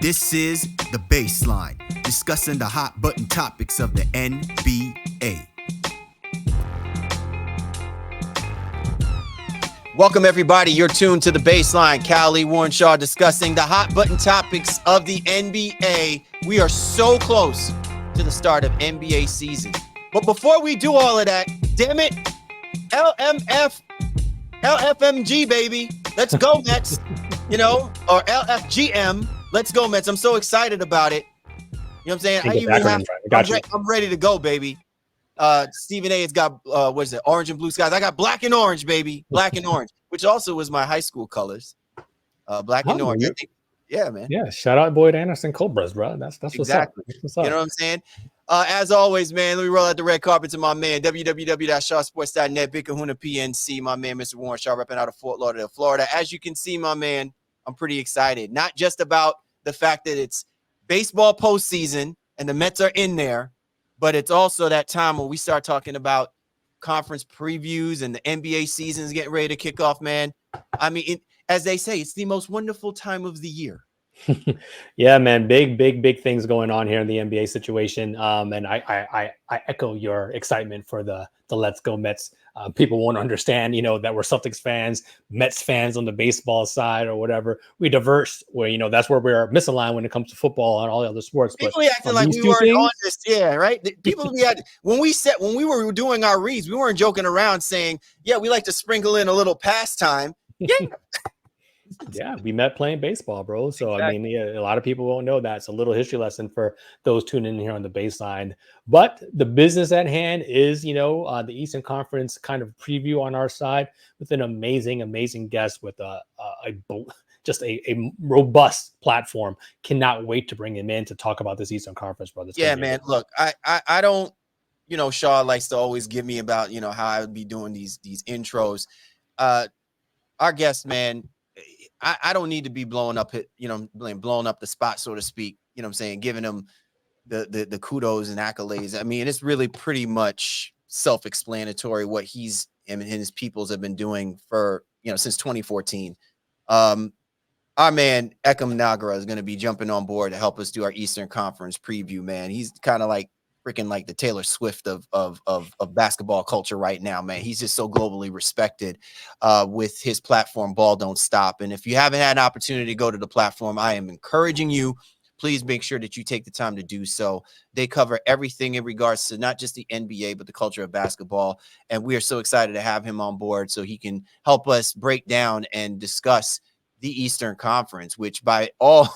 This is The Baseline, discussing the hot button topics of the NBA. Welcome, everybody. You're tuned to The Baseline. Callie Warrenshaw discussing the hot button topics of the NBA. We are so close to the start of NBA season. But before we do all of that, damn it, LFMG, baby. Let's go, Mets. Or LFGM. Let's go, Mets. I'm so excited about it. You know what I'm saying? I'm ready to go, baby. Stephen A has got, orange and blue skies. I got black and orange, baby. Black and orange, which also was my high school colors. Black and orange. Yeah, man. Yeah, shout out Boyd Anderson Cobras, bro. That's exactly. What's up. You know what I'm saying? As always, man, let me roll out the red carpet to my man, www.shawsports.net, Big Kahuna PNC, my man, Mr. Warren Shaw, repping out of Fort Lauderdale, Florida. As you can see, my man, I'm pretty excited. Not just about the fact that it's baseball postseason and the Mets are in there, but it's also that time when we start talking about conference previews and the NBA season is getting ready to kick off, man. I mean, as they say, it's the most wonderful time of the year. Yeah, man, big things going on here in the NBA situation. And I echo your excitement for the Let's Go Mets. People won't understand, that we're Celtics fans, Mets fans on the baseball side or whatever. We diverse where, that's where we're misaligned when it comes to football and all the other sports. People be acting like we weren't on this. Yeah, right. People be when we were doing our reads, we weren't joking around saying, yeah, we like to sprinkle in a little pastime. Yeah. Yeah, we met playing baseball, bro. So, exactly. I mean, a lot of people won't know that. It's a little history lesson for those tuning in here on the baseline. But the business at hand is, the Eastern Conference kind of preview on our side with an amazing guest with a robust platform. Cannot wait to bring him in to talk about this Eastern Conference, brother. Yeah, man. Look, I don't, Shaw likes to always give me about, how I would be doing these intros. Our guest, man, I don't need to be blowing up the spot, so to speak, you know what I'm saying, giving him the kudos and accolades. I mean, it's really pretty much self-explanatory what he's and his peoples have been doing for, since 2014. Our man, Ekam Nagra, is going to be jumping on board to help us do our Eastern Conference preview, man. He's kind of like freaking like the Taylor Swift of basketball culture right now, man. He's just so globally respected with his platform, Ball Don't Stop. And if you haven't had an opportunity to go to the platform, I am encouraging you. Please make sure that you take the time to do so. They cover everything in regards to not just the NBA, but the culture of basketball. And we are so excited to have him on board so he can help us break down and discuss the Eastern Conference, which by all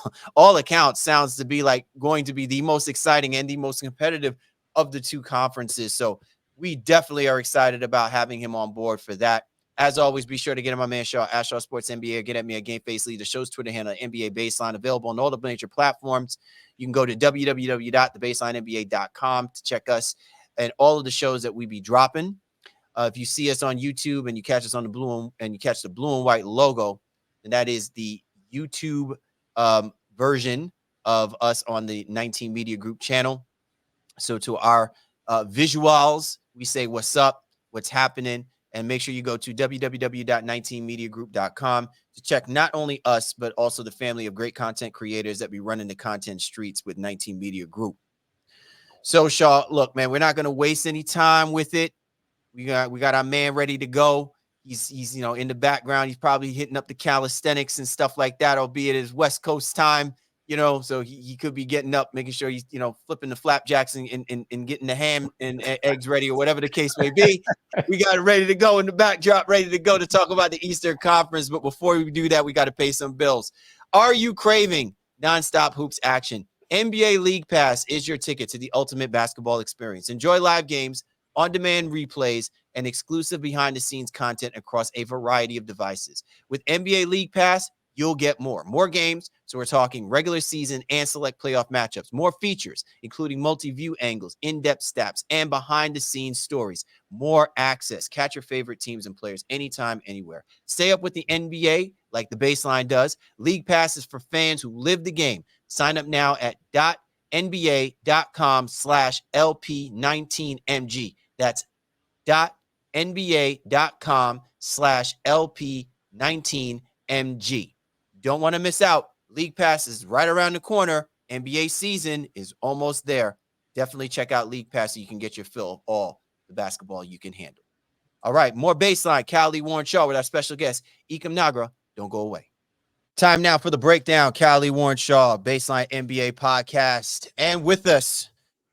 accounts sounds to be like going to be the most exciting and the most competitive of the two conferences. So we definitely are excited about having him on board for that. As always, be sure to get him my man Shaw, Shaw Sports NBA, or get at me at Game Face Lead, the show's Twitter handle, NBA Baseline, available on all the major platforms. You can go to www.thebaselinenba.com to check us and all of the shows that we be dropping. If you see us on YouTube and you catch us on the blue and white logo, and that is the YouTube version of us on the 19 Media Group channel. So to our visuals, we say what's up, what's happening, and make sure you go to www.19mediagroup.com to check not only us, but also the family of great content creators that be running the content streets with 19 Media Group. So, Shaw, look, man, we're not going to waste any time with it. We got our man ready to go. He's in the background. He's probably hitting up the calisthenics and stuff like that, albeit it's West Coast time, so he could be getting up, making sure he's, flipping the flapjacks and getting the ham and eggs ready or whatever the case may be. We got it ready to go in the backdrop, ready to go to talk about the Eastern Conference. But before we do that, we got to pay some bills. Are you craving nonstop hoops action? NBA League Pass is your ticket to the ultimate basketball experience. Enjoy live games, on-demand replays, and exclusive behind-the-scenes content across a variety of devices. With NBA League Pass, you'll get more games. So we're talking regular season and select playoff matchups, more features, including multi-view angles, in-depth stats, and behind-the-scenes stories, more access. Catch your favorite teams and players anytime, anywhere. Stay up with the NBA like the Baseline does. League Pass is for fans who live the game. Sign up now at nba.com/LP19MG. That's nba.com/LP19MG. Don't want to miss out League Pass is right around the corner. NBA season is almost there. Definitely check out League Pass so you can get your fill of all the basketball you can handle. All right, more Baseline. Callie Warren Shaw with our special guest, Ekam Nagra. Don't go away. Time now for the breakdown. Callie Warren Shaw, Baseline NBA podcast. And with us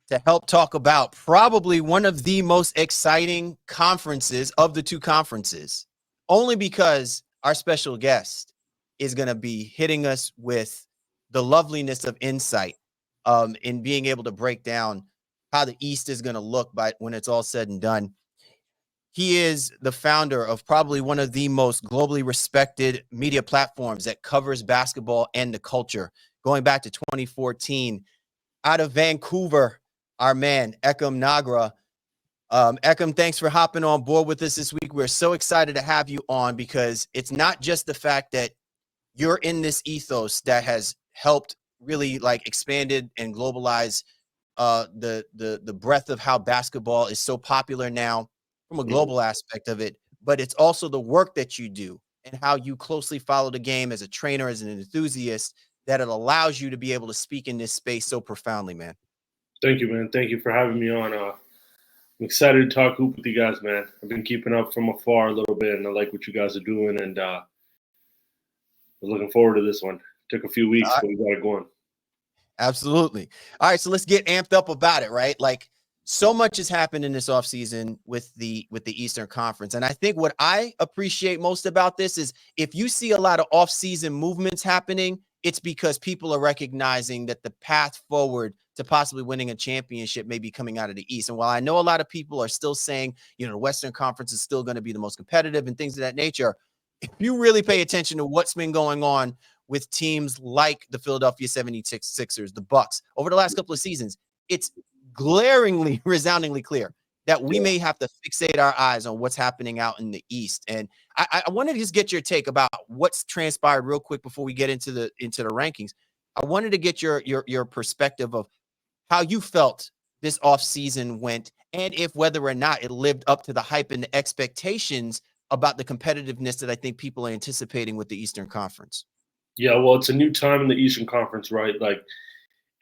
to help talk about probably one of the most exciting conferences of the two conferences, only because our special guest is going to be hitting us with the loveliness of insight in being able to break down how the East is going to look by when it's all said and done. He is the founder of probably one of the most globally respected media platforms that covers basketball and the culture, going back to 2014. Out of Vancouver, our man, Ekam Nagra. Ekam, thanks for hopping on board with us this week. We're so excited to have you on because it's not just the fact that you're in this ethos that has helped really like expanded and globalize the breadth of how basketball is so popular now from a global aspect of it, but it's also the work that you do and how you closely follow the game as a trainer, as an enthusiast, that it allows you to be able to speak in this space so profoundly, man. Thank you, man. Thank you for having me on. I'm excited to talk hoop with you guys, man. I've been keeping up from afar a little bit, and I like what you guys are doing, and I'm looking forward to this one. Took a few weeks, but we got it going. Absolutely. All right, so let's get amped up about it, right? Like, so much has happened in this offseason with the Eastern Conference. And I think what I appreciate most about this is if you see a lot of offseason movements happening, it's because people are recognizing that the path forward to possibly winning a championship may be coming out of the East. And while I know a lot of people are still saying, you know, the Western Conference is still going to be the most competitive and things of that nature, if you really pay attention to what's been going on with teams like the Philadelphia 76ers, the Bucks, over the last couple of seasons, it's glaringly, resoundingly clear that we may have to fixate our eyes on what's happening out in the East. And I wanted to just get your take about what's transpired real quick before we get into the rankings. I wanted to get your perspective of how you felt this offseason went and if whether or not it lived up to the hype and the expectations about the competitiveness that I think people are anticipating with the Eastern Conference. Yeah, well, it's a new time in the Eastern Conference, right? Like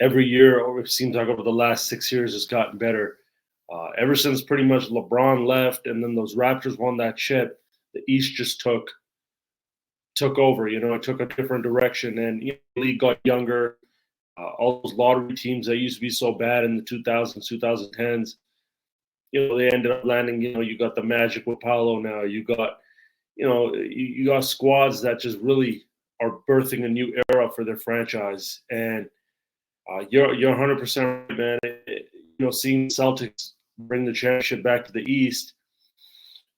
every year, or it seems like over the last 6 years, it's gotten better. Ever since pretty much LeBron left, and then those Raptors won that chip, the East just took over. You know, it took a different direction, and the league got younger. All those lottery teams that used to be so bad in the 2000s, 2010s, you know, they ended up landing. You know, you got the Magic with Paolo now. You got, you know, you got squads that just really are birthing a new era for their franchise. And you're 100% right, man. You know, seeing Celtics bring the championship back to the East,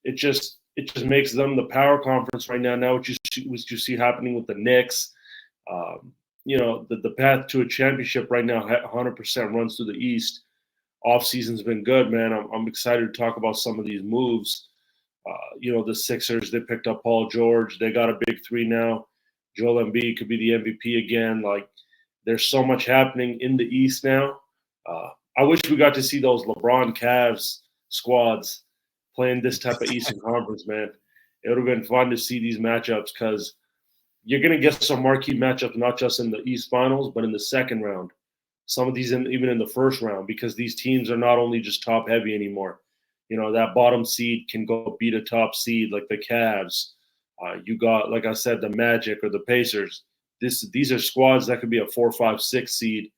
it just makes them the power conference right now. Now what you see happening with the Knicks, you know, the path to a championship right now 100% runs through the East. Offseason's been good, man. I'm excited to talk about some of these moves. You know, the Sixers, they picked up Paul George. They got a big three now. Joel Embiid could be the MVP again. Like, there's so much happening in the East now. I wish we got to see those LeBron Cavs squads playing this type of Eastern Conference, man. It would have been fun to see these matchups because you're going to get some marquee matchups, not just in the East Finals, but in the second round. Some of these even in the first round, because these teams are not only just top heavy anymore. You know, that bottom seed can go beat a top seed like the Cavs. You got, like I said, the Magic or the Pacers. These are squads that could be a 4, 5, 6 seed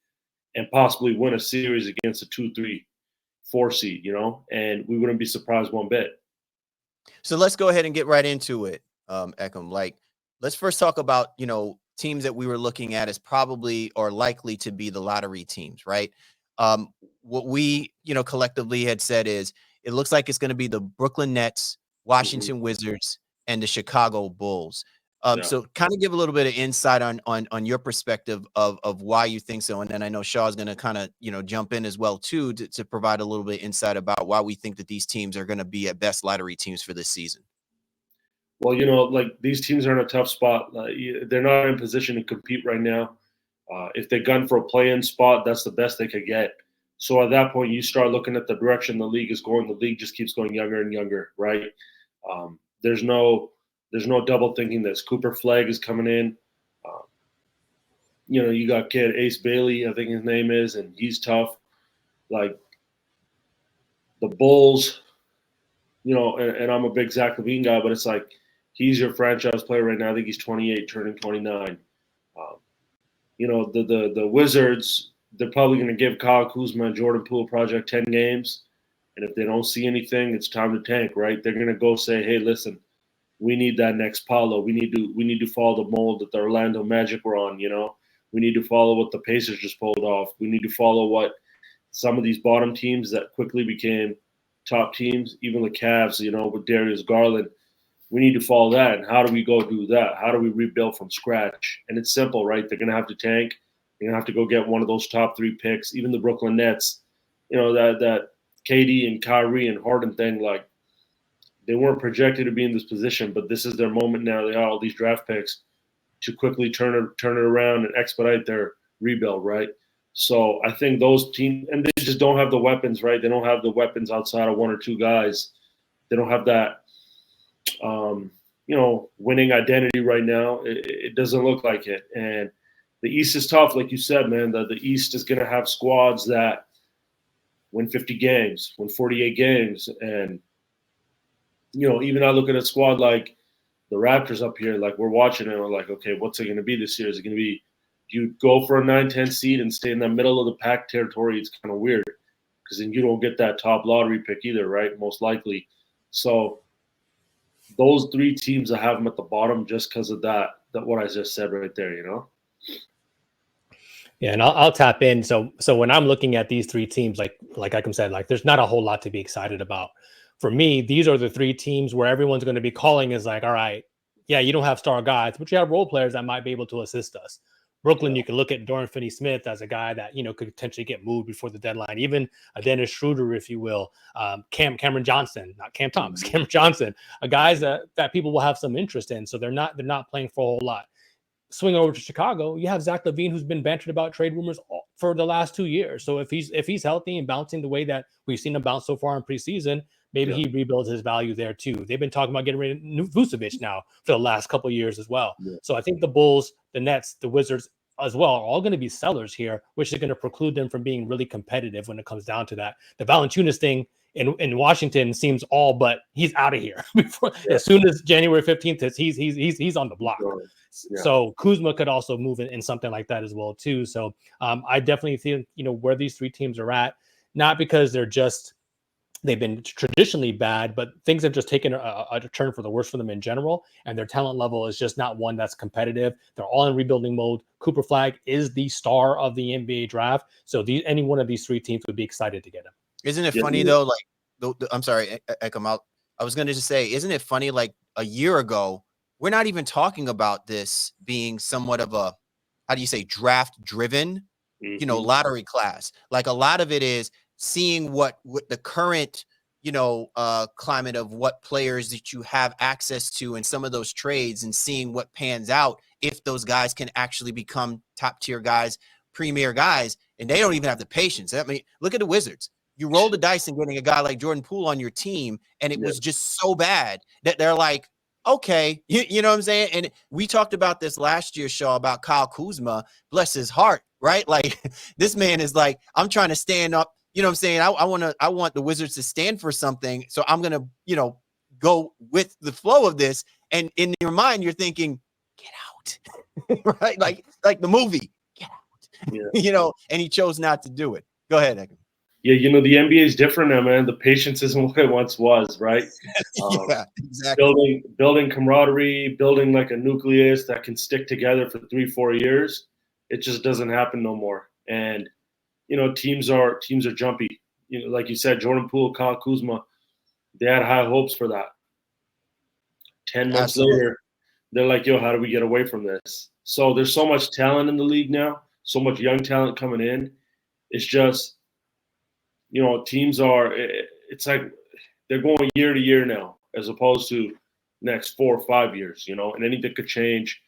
and possibly win a series against a 2, 3, 4 seed, you know, and we wouldn't be surprised one bit. So let's go ahead and get right into it, Ekam. Like, let's first talk about, you know, teams that we were looking at as probably or likely to be the lottery teams, right? What we, you know, collectively had said is it looks like it's going to be the Brooklyn Nets, Washington Wizards, and the Chicago Bulls. So kind of give a little bit of insight on your perspective of why you think so. And then I know Shaw's going to kind of, you know, jump in as well, too, to provide a little bit of insight about why we think that these teams are going to be at best lottery teams for this season. Well, you know, like these teams are in a tough spot. They're not in position to compete right now. If they gun for a play-in spot, that's the best they could get. So at that point, you start looking at the direction the league is going. The league just keeps going younger and younger, right? There's no double thinking this. Cooper Flag is coming in. You got kid Ace Bailey, I think his name is, and he's tough. Like the Bulls, and I'm a big Zach LaVine guy, but it's like he's your franchise player right now. I think he's 28, turning 29. The Wizards, they're probably going to give Kyle Kuzma and Jordan Poole project 10 games. And if they don't see anything, it's time to tank, right? They're going to go say, hey, listen, we need that next Paulo. We need to follow the mold that the Orlando Magic were on, We need to follow what the Pacers just pulled off. We need to follow what some of these bottom teams that quickly became top teams, even the Cavs, with Darius Garland. We need to follow that. And how do we go do that? How do we rebuild from scratch? And it's simple, right? They're going to have to tank. They're going to have to go get one of those top 3 picks. Even the Brooklyn Nets, that KD and Kyrie and Harden thing, like they weren't projected to be in this position, but this is their moment now. They have all these draft picks to quickly turn it around and expedite their rebuild, right? So I think those teams, and they just don't have the weapons, right? They don't have the weapons outside of 1 or 2 guys. They don't have that, winning identity right now. It doesn't look like it. And the East is tough, like you said, man. The East is going to have squads that win 50 games, win 48 games. And, even I look at a squad like the Raptors up here, like we're watching it, and we're like, okay, what's it going to be this year? Is it going to be you go for a 9-10 seed and stay in the middle of the pack territory? It's kind of weird because then you don't get that top lottery pick either, right? Most likely. So those 3 teams, I have them at the bottom just because of that what I just said right there, Yeah, and I'll tap in. So when I'm looking at these 3 teams, like Ekam said, like there's not a whole lot to be excited about. For me, these are the 3 teams where everyone's going to be calling is like, all right, yeah, you don't have star guys, but you have role players that might be able to assist us. Brooklyn, you can look at Dorian Finney-Smith as a guy that, could potentially get moved before the deadline. Even a Dennis Schroeder, if you will. Cameron Johnson, not Cam Thomas, Cameron Johnson, guys that people will have some interest in. So they're not playing for a whole lot. Swing over to Chicago, you have Zach LaVine, who's been bantered about trade rumors for the last 2 years. So if he's healthy and bouncing the way that we've seen him bounce so far in preseason, maybe he rebuilds his value there too. They've been talking about getting rid of Vucevic now for the last couple of years as well. Yeah. So I think the Bulls, the Nets, the Wizards as well are all going to be sellers here, which is going to preclude them from being really competitive when it comes down to that. The Valanciunas thing in Washington seems all but he's out of here before as soon as January 15th is he's on the block. Yeah. So Kuzma could also move in something like that as well too. So I definitely think where these 3 teams are at, not because they've been traditionally bad, but things have just taken a turn for the worse for them in general. And their talent level is just not one that's competitive. They're all in rebuilding mode. Cooper Flag is the star of the NBA draft. So any one of these 3 teams would be excited to get him. Isn't it funny though? Like, I'm sorry, Ekam, I was going to just say, isn't it funny? Like a year ago, we're not even talking about this being somewhat of a, how do you say, draft driven, lottery class. Like a lot of it is seeing what the current, climate of what players that you have access to in some of those trades and seeing what pans out if those guys can actually become top tier guys, premier guys, and they don't even have the patience. I mean, look at the Wizards. You roll the dice and getting a guy like Jordan Poole on your team, and it was just so bad that they're like, okay, you know what I'm saying? And we talked about this last year's show about Kyle Kuzma, bless his heart, right? Like this man is like, I'm trying to stand up. You know what I'm saying? I want the Wizards to stand for something. So I'm going to, go with the flow of this. And in your mind, you're thinking, get out, right? Like the movie, get out, and he chose not to do it. Go ahead, Ekam. Yeah, the NBA is different now, man. The patience isn't what it once was, right? Yeah, exactly. Building camaraderie, building like a nucleus that can stick together for 3-4 years. It just doesn't happen no more. And teams are jumpy. Like you said, Jordan Poole, Kyle Kuzma, they had high hopes for that. 10 months later, they're like, yo, how do we get away from this? So there's so much talent in the league now, so much young talent coming in. It's just, teams it's like they're going year to year now, as opposed to next 4 or 5 years, and anything could change.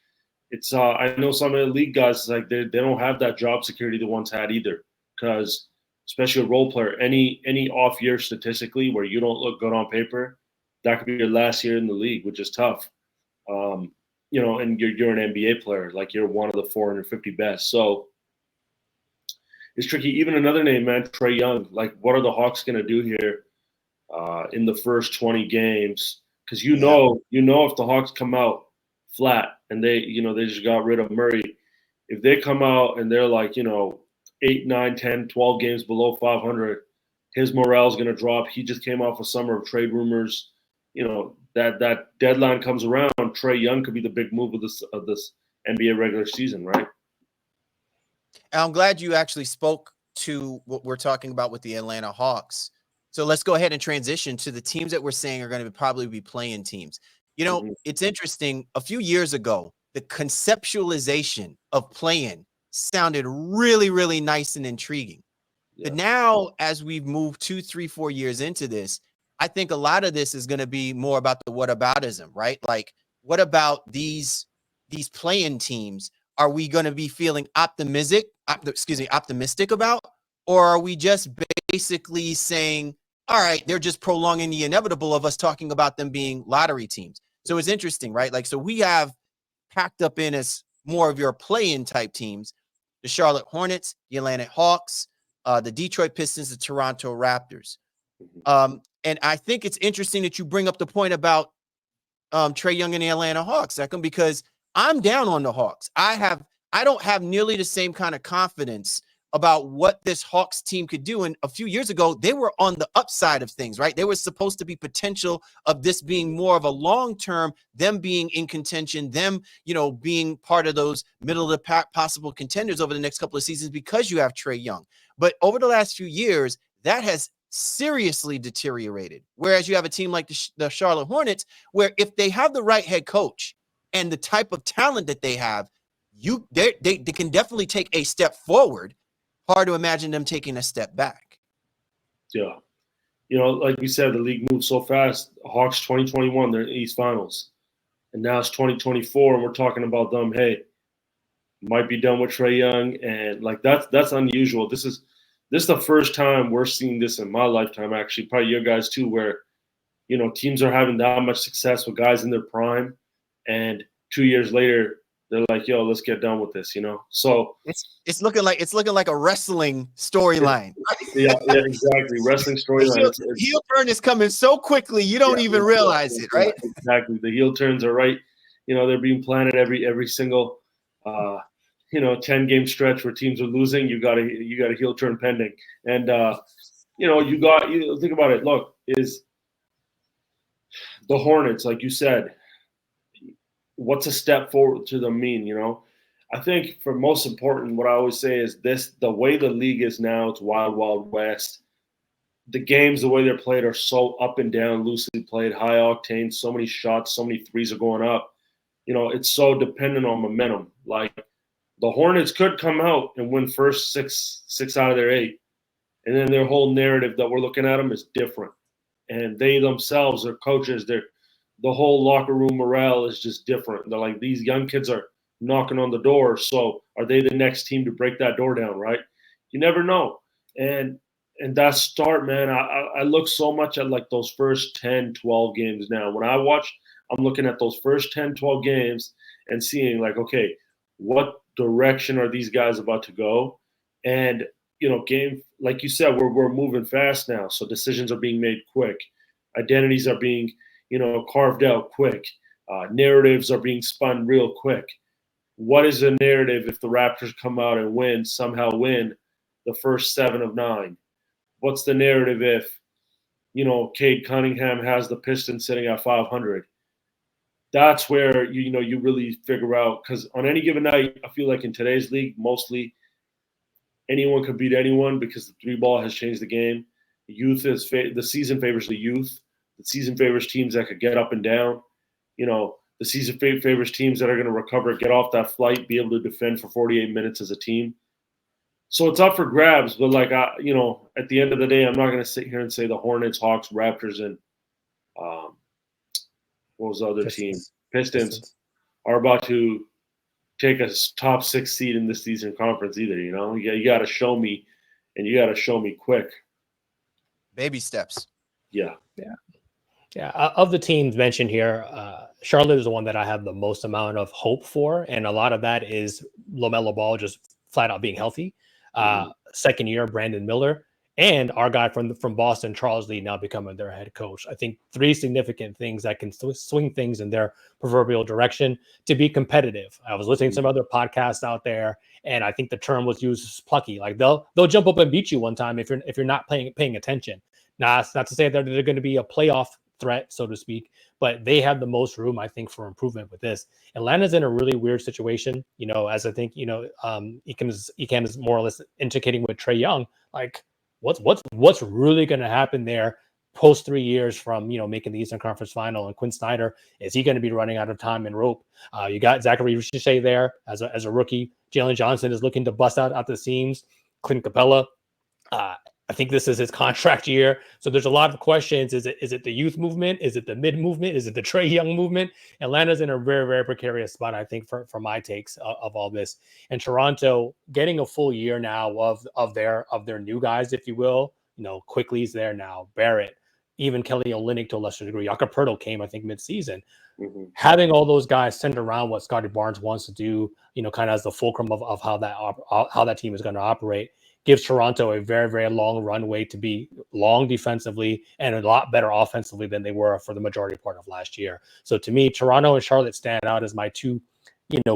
It's I know some of the league guys, it's like they don't have that job security they once had either. Because especially a role player, any off year statistically where you don't look good on paper, that could be your last year in the league, which is tough. and you're an NBA player, like you're one of the 450 best. So it's tricky. Even another name, man, Trae Young. Like, what are the Hawks going to do here in the first 20 games? Because if the Hawks come out flat and they just got rid of Murray, if they come out and they're like, 8, 9, 10, 12 games below 500, his morale is going to drop. He just came off a summer of trade rumors. That deadline comes around, Trae Young could be the big move of this NBA regular season, right? And I'm glad you actually spoke to what we're talking about with the Atlanta Hawks. So let's go ahead and transition to the teams that we're saying are going to probably be playing teams. It's interesting. A few years ago, the conceptualization of playing sounded really, really nice and intriguing. Yeah. But now, as we've moved 2, 3, 4 years into this, I think a lot of this is going to be more about the whataboutism, right? Like, what about these playing teams? Are we going to be feeling optimistic about, or are we just basically saying, all right, they're just prolonging the inevitable of us talking about them being lottery teams? So it's interesting, right? Like, so we have packed up in as more of your play-in type teams, the Charlotte Hornets, the Atlanta Hawks, the Detroit Pistons, the Toronto Raptors. And I think it's interesting that you bring up the point about Trae Young and the Atlanta Hawks, Ekam, because I'm down on the Hawks. I don't have nearly the same kind of confidence about what this Hawks team could do. And a few years ago, they were on the upside of things, right? There was supposed to be potential of this being more of a long-term, them being in contention, them, being part of those middle of the pack possible contenders over the next couple of seasons because you have Trae Young. But over the last few years, that has seriously deteriorated. Whereas you have a team like the Charlotte Hornets, where if they have the right head coach and the type of talent that they have, they can definitely take a step forward. Hard to imagine them taking a step back. Yeah. Like we said, the league moves so fast. Hawks 2021, they're in the East Finals. And now it's 2024, and we're talking about them, hey, might be done with Trae Young. And, like, that's unusual. This is the first time we're seeing this in my lifetime, actually, probably your guys too, where, teams are having that much success with guys in their prime. And 2 years later, they're like, yo, let's get done with this, So it's looking like a wrestling storyline. Yeah, exactly. Wrestling storyline. Heel turn is coming so quickly, you don't even realize it, right? Exactly. The heel turns are right. They're being planted every single 10-game stretch where teams are losing. You got a heel turn pending. And you think about it. Look, is the Hornets, like you said, what's a step forward to them mean, I think for most important, what I always say is this: the way the league is now, it's wild, wild west. The games, the way they're played, are so up and down, loosely played, high octane, so many shots, so many threes are going up. It's so dependent on momentum. Like, the Hornets could come out and win first six out of their 8. And then their whole narrative that we're looking at them is different. And they themselves, their coaches, the whole locker room morale is just different. They're like, these young kids are knocking on the door. So are they the next team to break that door down, right? You never know. And that start, man, I look so much at, like, those first 10, 12 games now. When I watch, I'm looking at those first 10, 12 games and seeing, like, okay, what direction are these guys about to go? And, game, like you said, we're moving fast now. So decisions are being made quick. Identities are being, carved out quick. Narratives are being spun real quick. What is the narrative if the Raptors come out and somehow win the first 7 of 9? What's the narrative if, Cade Cunningham has the Pistons sitting at 500? That's where, you really figure out, because on any given night, I feel like in today's league, mostly anyone could beat anyone because the 3-ball has changed the game. The season favors the youth. The season favors teams that could get up and down. The season favors teams that are going to recover, get off that flight, be able to defend for 48 minutes as a team. So it's up for grabs, but, like, at the end of the day, I'm not going to sit here and say the Hornets, Hawks, Raptors, and what was the other team? Pistons are about to take a top 6 seed in this season conference either. You got to show me, and you got to show me quick. Baby steps. Yeah. Yeah, of the teams mentioned here, Charlotte is the one that I have the most amount of hope for, and a lot of that is LaMelo Ball just flat out being healthy. Second year, Brandon Miller, and our guy from Boston, Charles Lee, now becoming their head coach. I think three significant things that can swing things in their proverbial direction to be competitive. I was listening to some other podcasts out there, and I think the term was used as plucky. Like they'll jump up and beat you one time if you're not paying attention. Now, it's not to say that they're going to be a playoff threat, so to speak, but they have the most room, I think, for improvement with this. Atlanta's in a really weird situation, as I think, Ekam is more or less indicating with Trae Young, like what's really going to happen there post 3 years from, making the Eastern Conference Final, and Quinn Snyder, is he going to be running out of time and rope? You got Zachary Richey there as a rookie. Jalen Johnson is looking to bust out the seams. Clint Capella, I think this is his contract year. So there's a lot of questions. Is it the youth movement? Is it the mid movement? Is it the Trae Young movement? Atlanta's in a very, very precarious spot, I think, for my takes of all this. And Toronto getting a full year now of their new guys, if you will. Quickly's there now, Barrett, even Kelly Olynyk to a lesser degree. Jakob Poeltl came, I think, mid-season. Having all those guys centered around what Scotty Barnes wants to do, kind of as the fulcrum of how that team is going to operate, gives Toronto a very, very long runway to be long defensively and a lot better offensively than they were for the majority part of last year. So to me, Toronto and Charlotte stand out as my two,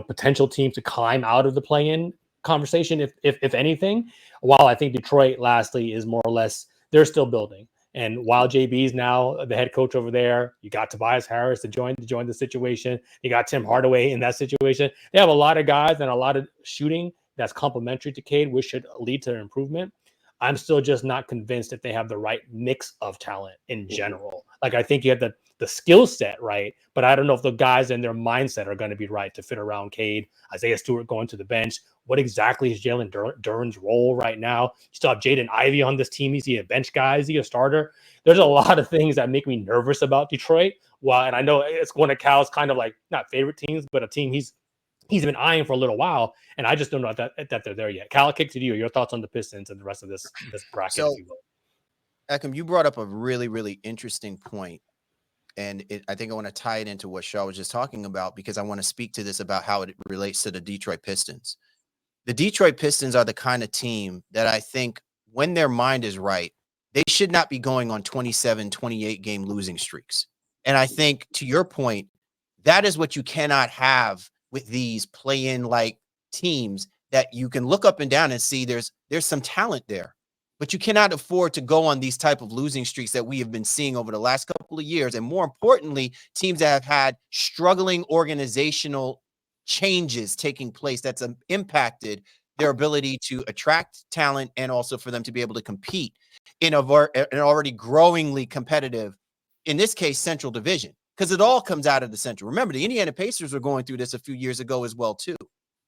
potential teams to climb out of the play-in conversation, if anything. While I think Detroit, lastly, is more or less, they're still building. And while JB's now the head coach over there, you got Tobias Harris to join the situation. You got Tim Hardaway in that situation. They have a lot of guys and a lot of shooting that's complementary to Cade, which should lead to improvement. I'm still just not convinced that they have the right mix of talent in general. Like, I think you have the skill set right, but I don't know if the guys and their mindset are going to be right to fit around Cade. Isaiah Stewart going to the bench. What exactly is Jalen Duren's role right now? You still have Jaden Ivey on this team. Is he a bench guy? Is he a starter? There's a lot of things that make me nervous about Detroit. Well, and I know it's one of Cal's kind of like not favorite teams, but a team he's been eyeing for a little while, and I just don't know that they're there yet. Cal, I'll kick to you. Your thoughts on the Pistons and the rest of this bracket, So, if you will. Ekam, you brought up a really, really interesting point, and I think I want to tie it into what Shaw was just talking about, because I want to speak to this about how it relates to the Detroit Pistons. The Detroit Pistons are the kind of team that I think, when their mind is right, they should not be going on 27, 28 game losing streaks. And I think, to your point, that is what you cannot have with these play-in like teams, that you can look up and down and see there's some talent there, but you cannot afford to go on these type of losing streaks that we have been seeing over the last couple of years. And more importantly, teams that have had struggling organizational changes taking place that's impacted their ability to attract talent, and also for them to be able to compete in an already growingly competitive, in this case, Central Division. Because it all comes out of the Central. Remember, the Indiana Pacers were going through this a few years ago as well, too.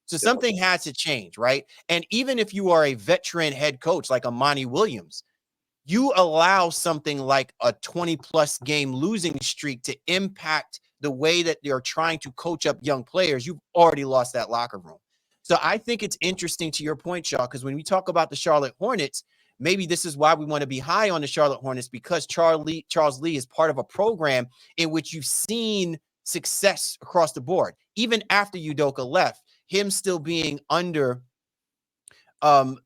So something has to change, right? And even if you are a veteran head coach like Monty Williams, you allow something like a 20-plus game losing streak to impact the way that they're trying to coach up young players. You've already lost that locker room. So I think it's interesting, to your point, Shaw, because when we talk about the Charlotte Hornets, maybe this is why we want to be high on the Charlotte Hornets, because Charles Lee is part of a program in which you've seen success across the board. Even after Udoka left, him still being under I'm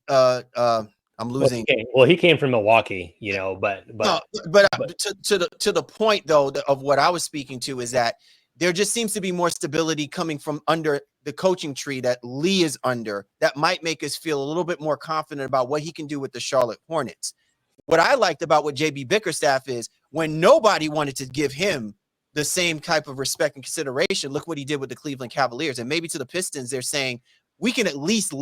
losing. Well, he came from Milwaukee, but to the point though of what I was speaking to is that there just seems to be more stability coming from under the coaching tree that Lee is under, that might make us feel a little bit more confident about what he can do with the Charlotte Hornets. What I liked about what JB Bickerstaff is, when nobody wanted to give him the same type of respect and consideration, look what he did with the Cleveland Cavaliers. And maybe to the Pistons, they're saying we can at least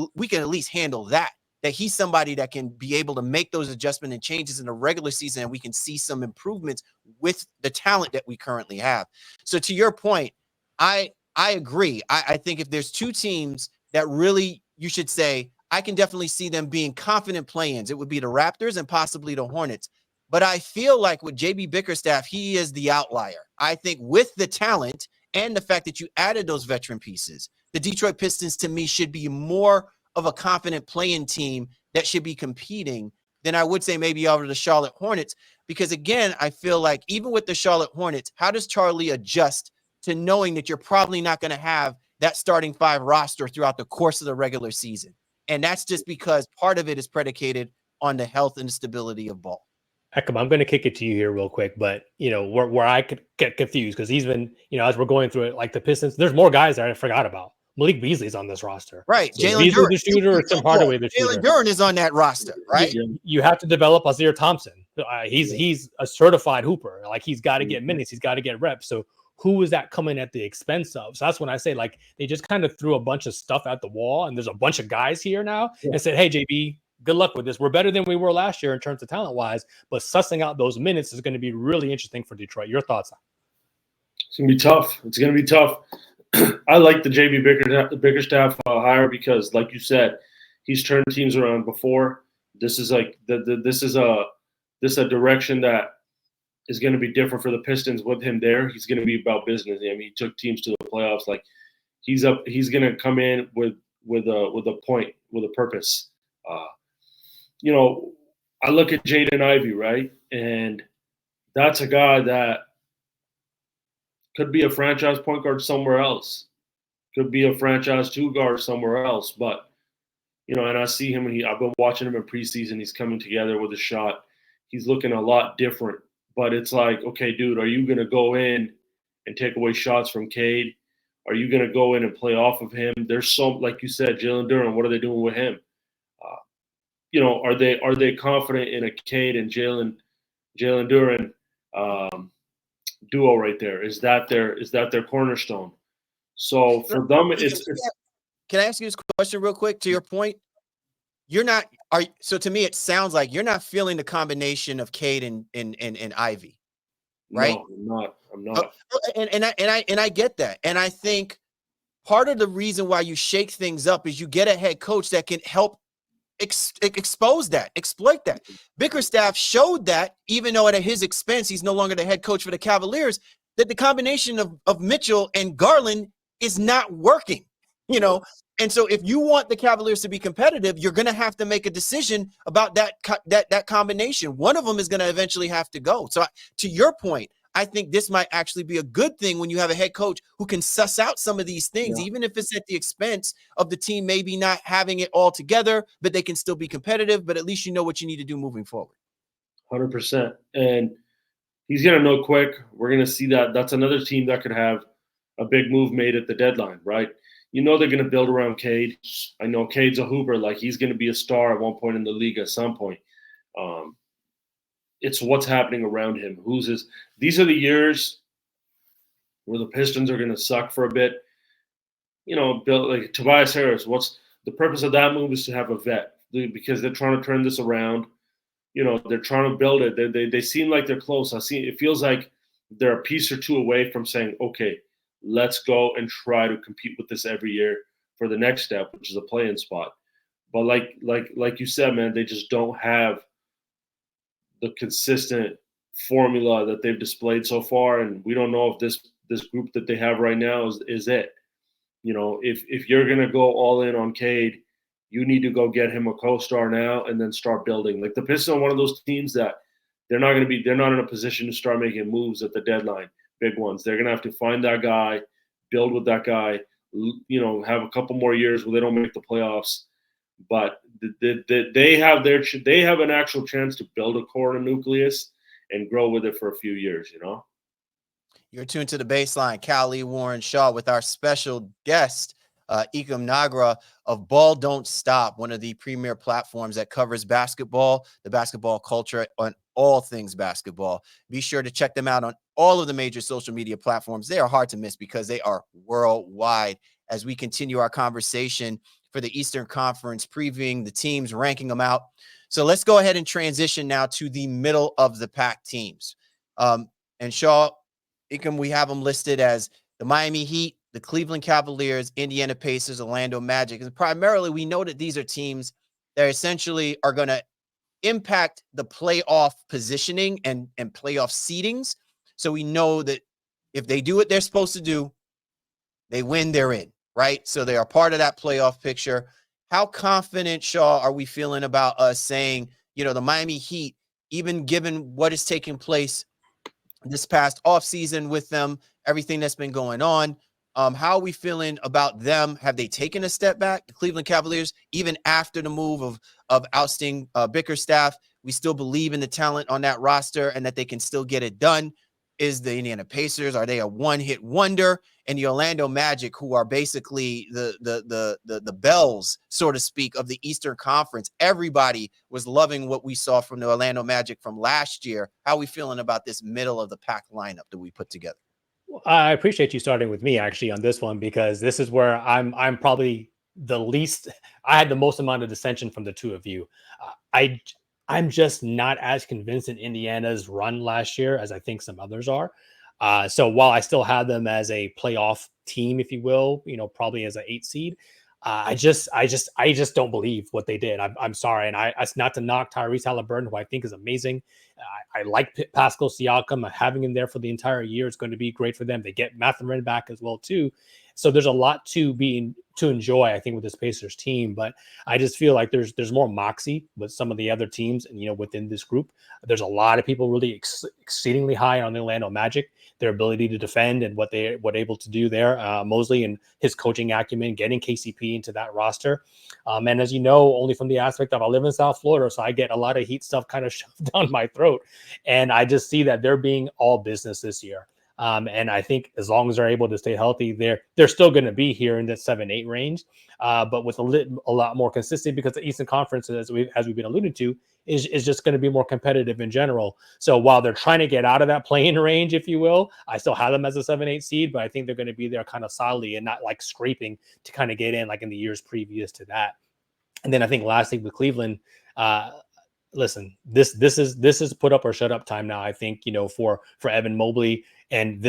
handle that he's somebody that can be able to make those adjustments and changes in the regular season, and we can see some improvements with the talent that we currently have. So to your point, I agree. I think if there's two teams that really you should say, I can definitely see them being confident play-ins, it would be the Raptors and possibly the Hornets. But I feel like with JB Bickerstaff, he is the outlier. I think with the talent and the fact that you added those veteran pieces, the Detroit Pistons, to me, should be more of a confident play-in team that should be competing than I would say maybe over the Charlotte Hornets. Because again, I feel like even with the Charlotte Hornets, how does Charlie adjust to knowing that you're probably not going to have that starting 5 roster throughout the course of the regular season? And that's just because part of it is predicated on the health and the stability of Ball. Ekam, I'm going to kick it to you here real quick, but where I could get confused because he's been, as we're going through it, like the Pistons, there's more guys that I forgot about. Malik Beasley's on this roster, right? So Jalen Duren, the shooter, or Tim Hardaway, the shooter. Jalen Duren is on that roster, right? You have to develop Azir Thompson. He's a certified hooper. Like he's got to get minutes, he's got to get reps. So who is that coming at the expense of? So that's when I say like they just kind of threw a bunch of stuff at the wall, and there's a bunch of guys here now and said, "Hey, JB, good luck with this. We're better than we were last year in terms of talent wise, but sussing out those minutes is going to be really interesting for Detroit." Your thoughts? It's going to be tough. It's going to be tough. I like the JB Bickerstaff hire because, like you said, he's turned teams around before. This is like this is a direction that is going to be different for the Pistons with him there. He's going to be about business. I mean, he took teams to the playoffs. Like he's going to come in with a point, with a purpose. I look at Jaden Ivey, right? And that's a guy that could be a franchise point guard somewhere else. Could be a franchise 2 guard somewhere else. But, and I see him, and I've been watching him in preseason. He's coming together with a shot. He's looking a lot different. But it's like, okay, dude, are you going to go in and take away shots from Cade? Are you going to go in and play off of him? There's so, like you said, Jalen Duren, what are they doing with him? Are they confident in a Cade and Jalen Duren duo right there? Is that their cornerstone? So for them, it's Can I ask you this question real quick? To your point, so to me, it sounds like you're not feeling the combination of Cade and Ivy, right? No, I'm not. And I get that, and I think part of the reason why you shake things up is you get a head coach that can help expose that, exploit that. Bickerstaff showed that, even though at his expense, he's no longer the head coach for the Cavaliers, that the combination of Mitchell and Garland is not working, And so if you want the Cavaliers to be competitive, you're going to have to make a decision about that combination. One of them is going to eventually have to go. So to your point, I think this might actually be a good thing when you have a head coach who can suss out some of these things, even if it's at the expense of the team maybe not having it all together, but they can still be competitive. But at least you know what you need to do moving forward. 100%. And he's going to know quick. We're going to see that. That's another team that could have a big move made at the deadline, right? They're going to build around Cade. I know Cade's a hooper. Like, he's going to be a star at one point in the league at some point. It's what's happening around him. These are the years where the Pistons are going to suck for a bit. Build like Tobias Harris. What's the purpose of that move? Is to have a vet, because they're trying to turn this around. They're trying to build it. They seem like they're close. It feels like they're a piece or two away from saying, okay, let's go and try to compete with this every year for the next step, which is a play-in spot. But like you said, man, they just don't have the consistent formula that they've displayed so far, and we don't know if this group that they have right now is it. If you're gonna go all in on Cade, you need to go get him a co-star now and then start building. Like the Pistons are one of those teams that they're not in a position to start making moves at the deadline, big ones. They're gonna have to find that guy, build with that guy, have a couple more years where they don't make the playoffs. But they have an actual chance to build a core and nucleus and grow with it for a few years, You're tuned to The Baseline, Callie Warren Shaw, with our special guest, Ekam Nagra of Ball Don't Stop, one of the premier platforms that covers basketball, the basketball culture, on all things basketball. Be sure to check them out on all of the major social media platforms. They are hard to miss because they are worldwide. As we continue our conversation for the Eastern Conference, previewing the teams, ranking them out. So let's go ahead and transition now to the middle of the pack teams. And Shaw, Ekam, we have them listed as the Miami Heat, the Cleveland Cavaliers, Indiana Pacers, Orlando Magic. And primarily, we know that these are teams that essentially are going to impact the playoff positioning and playoff seedings. So we know that if they do what they're supposed to do, they win, they're in, right? So they are part of that playoff picture. How confident, Shaw, are we feeling about us saying, the Miami Heat, even given what is taking place this past offseason with them, everything that's been going on. How are we feeling about them? Have they taken a step back? The Cleveland Cavaliers, even after the move of ousting Bickerstaff, we still believe in the talent on that roster and that they can still get it done. Is the Indiana Pacers, are they a one-hit wonder? And the Orlando Magic, who are basically the bells, so to speak, of the Eastern Conference. Everybody was loving what we saw from the Orlando Magic from last year. How are we feeling about this middle of the pack lineup that we put together? I appreciate you starting with me actually on this one, because this is where I'm probably the least. I had the most amount of dissension from the two of you. I'm just not as convinced in Indiana's run last year as I think some others are. So while I still have them as a playoff team, if you will, probably as an 8 seed, I just don't believe what they did. I'm sorry, and it's not to knock Tyrese Halliburton, who I think is amazing. I like Pascal Siakam. Having him there for the entire year is going to be great for them. They get Mathurin back as well too. So there's a lot to enjoy, I think, with this Pacers team. But I just feel like there's more moxie with some of the other teams, and within this group, there's a lot of people really exceedingly high on the Orlando Magic, their ability to defend and what they're able to do there. Mosley and his coaching acumen, getting KCP into that roster. And as you know, only from the aspect of I live in South Florida, so I get a lot of Heat stuff kind of shoved down my throat. And I just see that they're being all business this year. And I think as long as they're able to stay healthy, they're still going to be here in the 7-8 range, but with a lot more consistent, because the Eastern Conference, as we've been alluded to, is just going to be more competitive in general. So while they're trying to get out of that play-in range, if you will, I still have them as a 7-8 seed, but I think they're going to be there kind of solidly and not like scraping to kind of get in like in the years previous to that. And then I think lastly with Cleveland, listen, this is put up or shut up time now. I think, for Evan Mobley and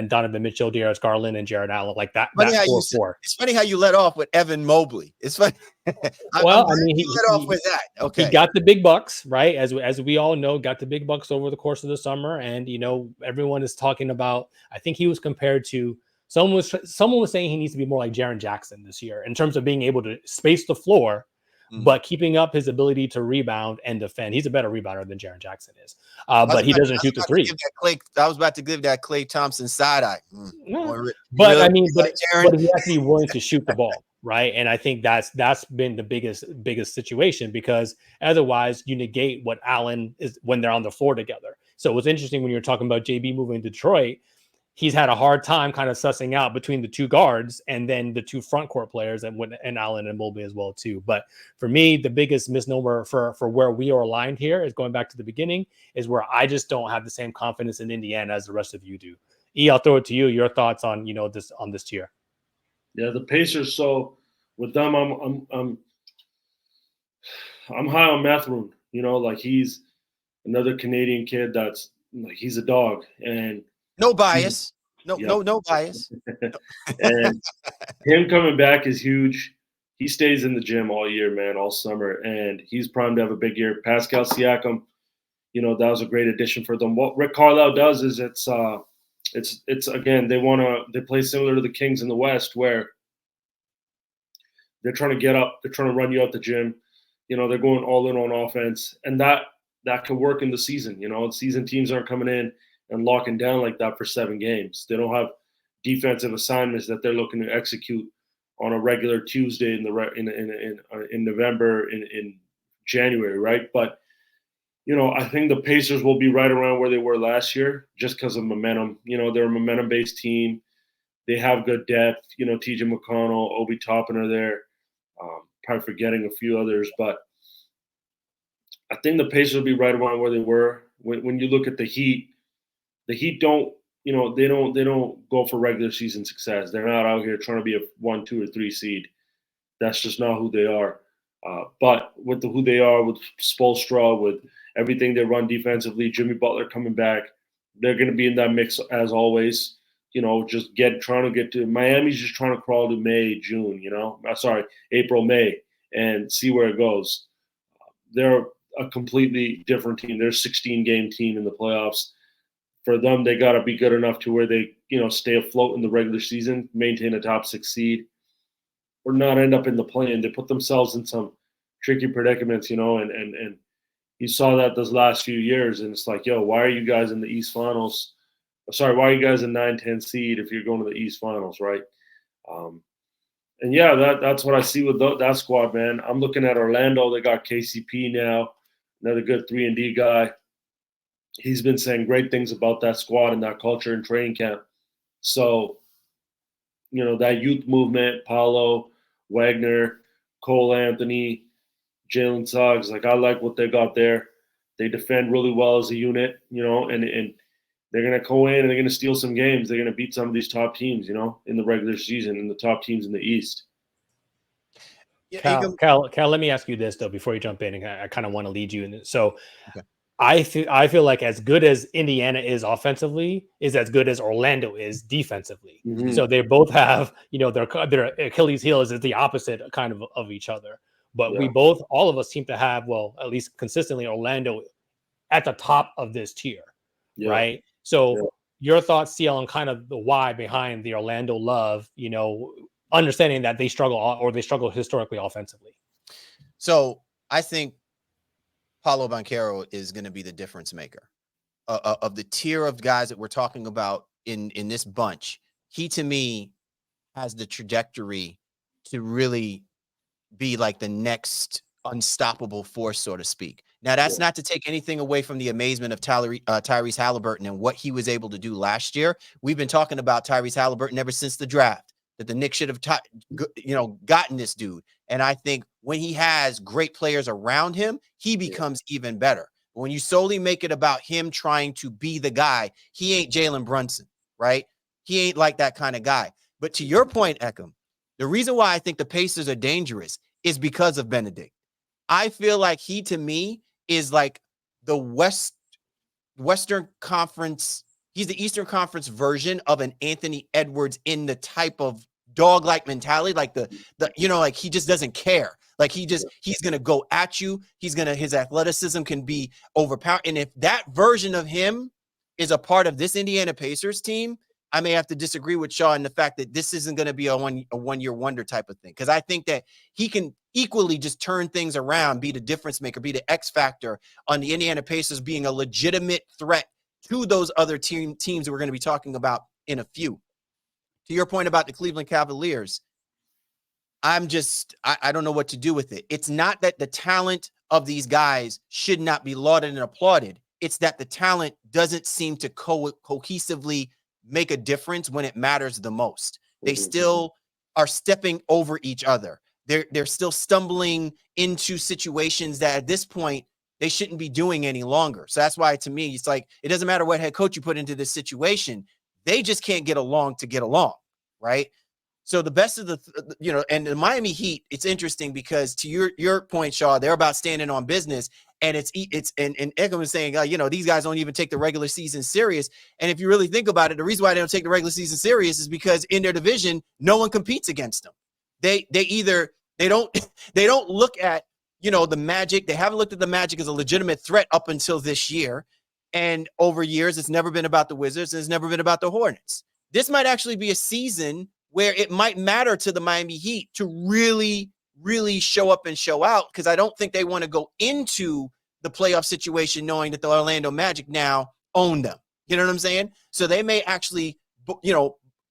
Donovan Mitchell, Darius Garland, and Jared Allen, like that. It's funny how you let off with Evan Mobley. It's funny. Well, he let off with that. Okay, he got the big bucks, right? As we all know, got the big bucks over the course of the summer, and everyone is talking about. I think he was compared to someone was saying he needs to be more like Jaren Jackson this year in terms of being able to space the floor. But keeping up his ability to rebound and defend. He's a better rebounder than Jaren Jackson is. But he doesn't shoot the three. I was about to give that Klay Thompson side eye. But I mean, but he has to be willing to shoot the ball, right? And I think that's been the biggest situation, because otherwise you negate what Allen is when they're on the floor together. So it was interesting when you're talking about JB moving to Detroit. He's had a hard time kind of sussing out between the two guards and then the two front court players, and Allen and Mobley as well too. But for me, the biggest misnomer for where we are aligned here is going back to the beginning, is where I just don't have the same confidence in Indiana as the rest of you do. E, I'll throw it to you. Your thoughts on this tier? Yeah, the Pacers. So with them, I'm high on Mathurin. Like he's another Canadian kid that's like he's a dog and. No bias. No bias. And him coming back is huge. He stays in the gym all year, man, all summer, and he's primed to have a big year. Pascal Siakam, that was a great addition for them. What Rick Carlisle does is it's again, they play similar to the Kings in the West, where they're trying to get up, they're trying to run you out the gym. They're going all in on offense, and that could work in the season. Season teams aren't coming in and locking down like that for 7 games. They don't have defensive assignments that they're looking to execute on a regular Tuesday in November, in January, right? But I think the Pacers will be right around where they were last year, just because of momentum. They're a momentum-based team. They have good depth. TJ McConnell, Obi Toppin are there. Probably forgetting a few others, but I think the Pacers will be right around where they were. When you look at the Heat don't, they don't go for regular season success. They're not out here trying to be a 1, 2, or 3 seed. That's just not who they are. But with who they are, with Spoelstra, with everything they run defensively, Jimmy Butler coming back, they're going to be in that mix as always. Just trying to get to Miami's just trying to crawl to May, June. April, May, and see where it goes. They're a completely different team. They're a 16-game team in the playoffs. For them, they got to be good enough to where they, stay afloat in the regular season, maintain a top 6 seed, or not end up in the play-in. They put themselves in some tricky predicaments, and he saw that those last few years, and it's like, yo, why are you guys in the East Finals? Sorry, why are you guys in 9-10 seed if you're going to the East Finals, right? And yeah, that's what I see with that squad, man. I'm looking at Orlando. They got KCP now, another good 3-and-D guy. He's been saying great things about that squad and that culture in training camp. So, you know, that youth movement, Paolo, Wagner, Cole Anthony, Jalen Suggs, like I like what they got there. They defend really well as a unit, you know, and they're going to go in and they're going to steal some games. They're going to beat some of these top teams, you know, in the regular season, and the top teams in the East. Yeah, Cal, let me ask you this though before you jump in, and I kind of want to lead you in this. So, okay. I feel like as good as Indiana is offensively, is as good as Orlando is defensively. Mm-hmm. So they both have, you know, their Achilles heel is the opposite kind of each other. But Yeah. all of us seem to have, well, at least consistently, Orlando at the top of this tier, Yeah. right? So your thoughts, CL, on kind of the why behind the Orlando love, you know, understanding that they struggle historically offensively. So I think Paolo Banchero is going to be the difference maker of the tier of guys that we're talking about in this bunch. He, to me, has the trajectory to really be like the next unstoppable force, so to speak. Now, that's not to take anything away from the amazement of Tyrese Halliburton and what he was able to do last year. We've been talking about Tyrese Halliburton ever since the draft, that the Knicks should have, gotten this dude. And I think when he has great players around him, he becomes even better. But when you solely make it about him trying to be the guy, he ain't Jalen Brunson, right? He ain't like that kind of guy. But to your point, Ekam, the reason why I think the Pacers are dangerous is because of Benedict. I feel like he, to me, is like the Western Conference. He's the Eastern Conference version of an Anthony Edwards in the type of dog-like mentality, like the like he just doesn't care. Like he's gonna go at you. His athleticism can be overpowered. And if that version of him is a part of this Indiana Pacers team, I may have to disagree with Shaw in the fact that this isn't going to be a one-year wonder type of thing. Because I think that he can equally just turn things around, be the difference maker, be the X factor on the Indiana Pacers being a legitimate threat to those other teams that we're going to be talking about in a few. To your point about the Cleveland Cavaliers, I don't know what to do with it. It's not that the talent of these guys should not be lauded and applauded. It's that the talent doesn't seem to cohesively make a difference when it matters the most. They still are stepping over each other. They're still stumbling into situations that at this point they shouldn't be doing any longer. So that's why, to me, it's like, it doesn't matter what head coach you put into this situation. They just can't get along to get along, right? So the best of the, and the Miami Heat, it's interesting because to your point, Shaw, they're about standing on business, and and Ekam was saying, these guys don't even take the regular season serious. And if you really think about it, the reason why they don't take the regular season serious is because in their division, no one competes against them. They don't look at, the Magic. They haven't looked at the Magic as a legitimate threat up until this year. And over years, it's never been about the Wizards, and it's never been about the Hornets. This might actually be a season where it might matter to the Miami Heat to really, really show up and show out, because I don't think they want to go into the playoff situation knowing that the Orlando Magic now own them. You know what I'm saying? So they may actually,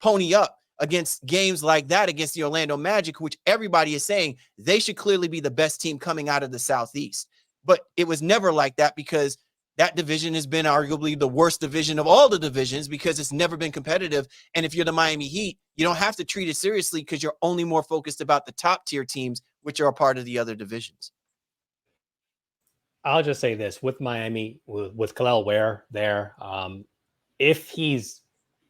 pony up against games like that against the Orlando Magic, which everybody is saying they should clearly be the best team coming out of the Southeast. But it was never like that, because that division has been arguably the worst division of all the divisions, because it's never been competitive. And if you're the Miami Heat, you don't have to treat it seriously because you're only more focused about the top tier teams, which are a part of the other divisions. I'll just say this with Miami, with Kel'el Ware there, if he's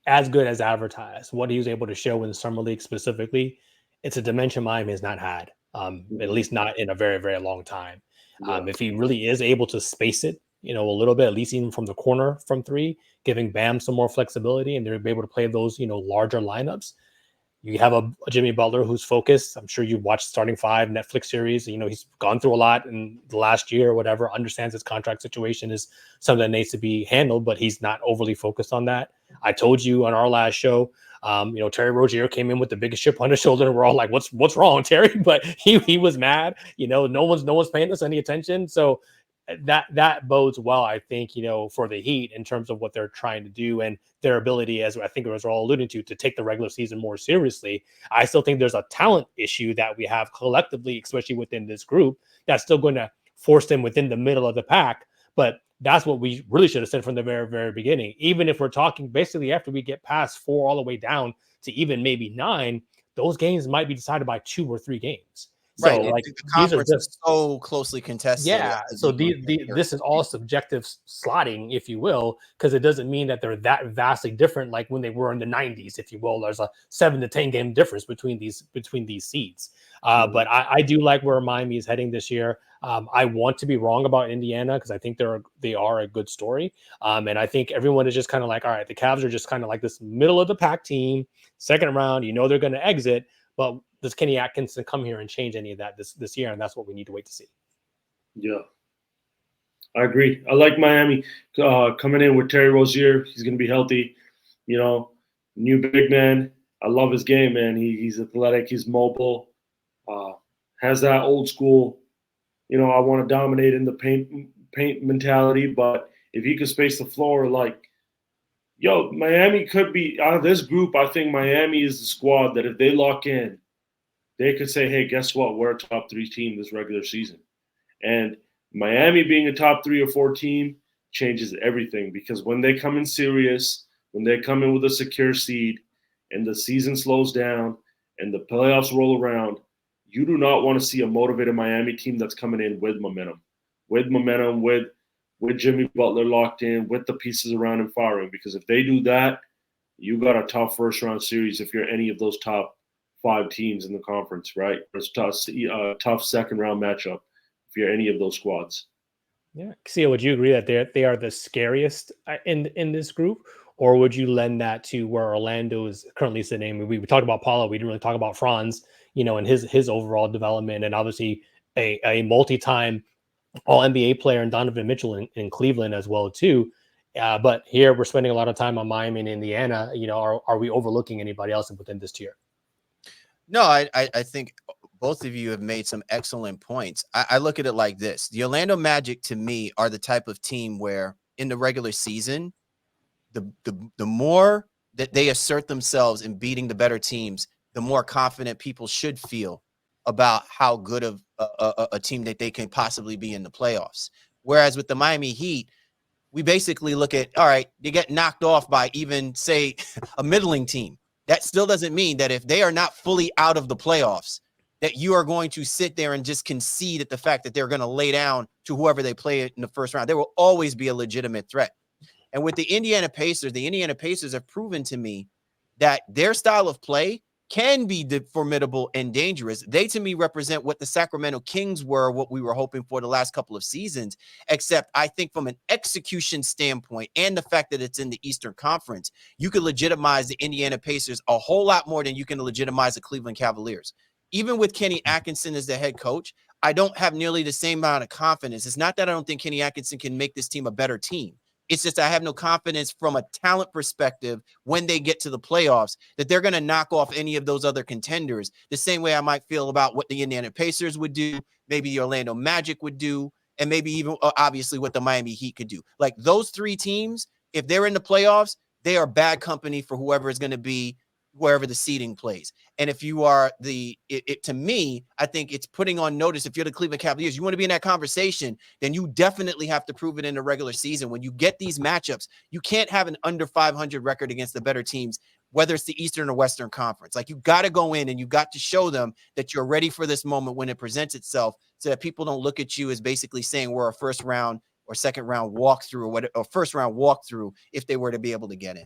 as good as advertised, what he was able to show in the Summer League specifically, it's a dimension Miami has not had, at least not in a very, very long time. If he really is able to space it, a little bit, at least even from the corner from three, giving Bam some more flexibility, and they're able to play those, larger lineups. You have a Jimmy Butler who's focused. I'm sure you watched Starting Five Netflix series. He's gone through a lot in the last year or whatever, understands his contract situation is something that needs to be handled, but he's not overly focused on that. I told you on our last show, Terry Rozier came in with the biggest chip on his shoulder, and we're all like, what's wrong, Terry? But he was mad. No one's paying us any attention. So that bodes well, I think, for the Heat in terms of what they're trying to do and their ability, as I think it was all alluding to take the regular season more seriously. I still think there's a talent issue that we have collectively, especially within this group, that's still going to force them within the middle of the pack. But that's what we really should have said from the very, very beginning. Even if we're talking basically after we get past 4 all the way down to even maybe 9, those games might be decided by 2 or 3 games. So Right. like The these are conference just is so closely contested. yeah. So this is all subjective slotting, if you will, because it doesn't mean that they're that vastly different like when they were in the 90s, if you will. There's a 7 to 10 game difference between these seeds. But I do like where Miami is heading this year. I want to be wrong about Indiana because I think they are a good story. And I think everyone is just kind of like, all right, the Cavs are just kind of like this middle of the pack team, second round. They're going to exit, but does Kenny Atkinson come here and change any of that this year? And that's what we need to wait to see. Yeah, I agree. I like Miami coming in with Terry Rozier. He's going to be healthy. New big man. I love his game, man. He's athletic. He's mobile. Has that old school, I want to dominate in the paint mentality. But if he could space the floor, Miami could be out of this group. I think Miami is the squad that if they lock in, they could say, hey, guess what? We're a top 3 team this regular season. And Miami being a top 3 or 4 team changes everything because when they come in serious, when they come in with a secure seed and the season slows down and the playoffs roll around, you do not want to see a motivated Miami team that's coming in with momentum, with Jimmy Butler locked in, with the pieces around him firing. Because if they do that, you got a tough first-round series if you're any of those top 5 teams in the conference, right? It's a tough second-round matchup if you're any of those squads. Yeah. Casio, would you agree that they are the scariest in this group? Or would you lend that to where Orlando is currently sitting? We talked about Paulo. We didn't really talk about Franz, and his overall development, and obviously a multi-time All-NBA player and Donovan Mitchell in Cleveland as well too. But here we're spending a lot of time on Miami and Indiana. Are we overlooking anybody else within this tier? No, I think both of you have made some excellent points. I look at it like this. The Orlando Magic, to me, are the type of team where in the regular season, the more that they assert themselves in beating the better teams, the more confident people should feel about how good of a team that they can possibly be in the playoffs. Whereas with the Miami Heat, we basically look at, all right, they get knocked off by even, say, a middling team. That still doesn't mean that if they are not fully out of the playoffs, that you are going to sit there and just concede at the fact that they're going to lay down to whoever they play in the first round. There will always be a legitimate threat. And with the Indiana Pacers have proven to me that their style of play can be formidable and dangerous. They, to me, represent what the Sacramento Kings were, what we were hoping for the last couple of seasons, except I think from an execution standpoint and the fact that it's in the Eastern Conference, you can legitimize the Indiana Pacers a whole lot more than you can legitimize the Cleveland Cavaliers. Even with Kenny Atkinson as the head coach, I don't have nearly the same amount of confidence. It's not that I don't think Kenny Atkinson can make this team a better team. It's just I have no confidence from a talent perspective when they get to the playoffs that they're going to knock off any of those other contenders the same way I might feel about what the Indiana Pacers would do, maybe the Orlando Magic would do, and maybe even obviously what the Miami Heat could do. Like those 3 teams, if they're in the playoffs, they are bad company for whoever is going to be wherever the seeding plays. And if you are to me, I think it's putting on notice. If you're the Cleveland Cavaliers, you want to be in that conversation, then you definitely have to prove it in the regular season. When you get these matchups, you can't have an under 500 record against the better teams, whether it's the Eastern or Western Conference. Like you got to go in and you got to show them that you're ready for this moment when it presents itself so that people don't look at you as basically saying we're a first round or second round walkthrough or first round walkthrough if they were to be able to get in.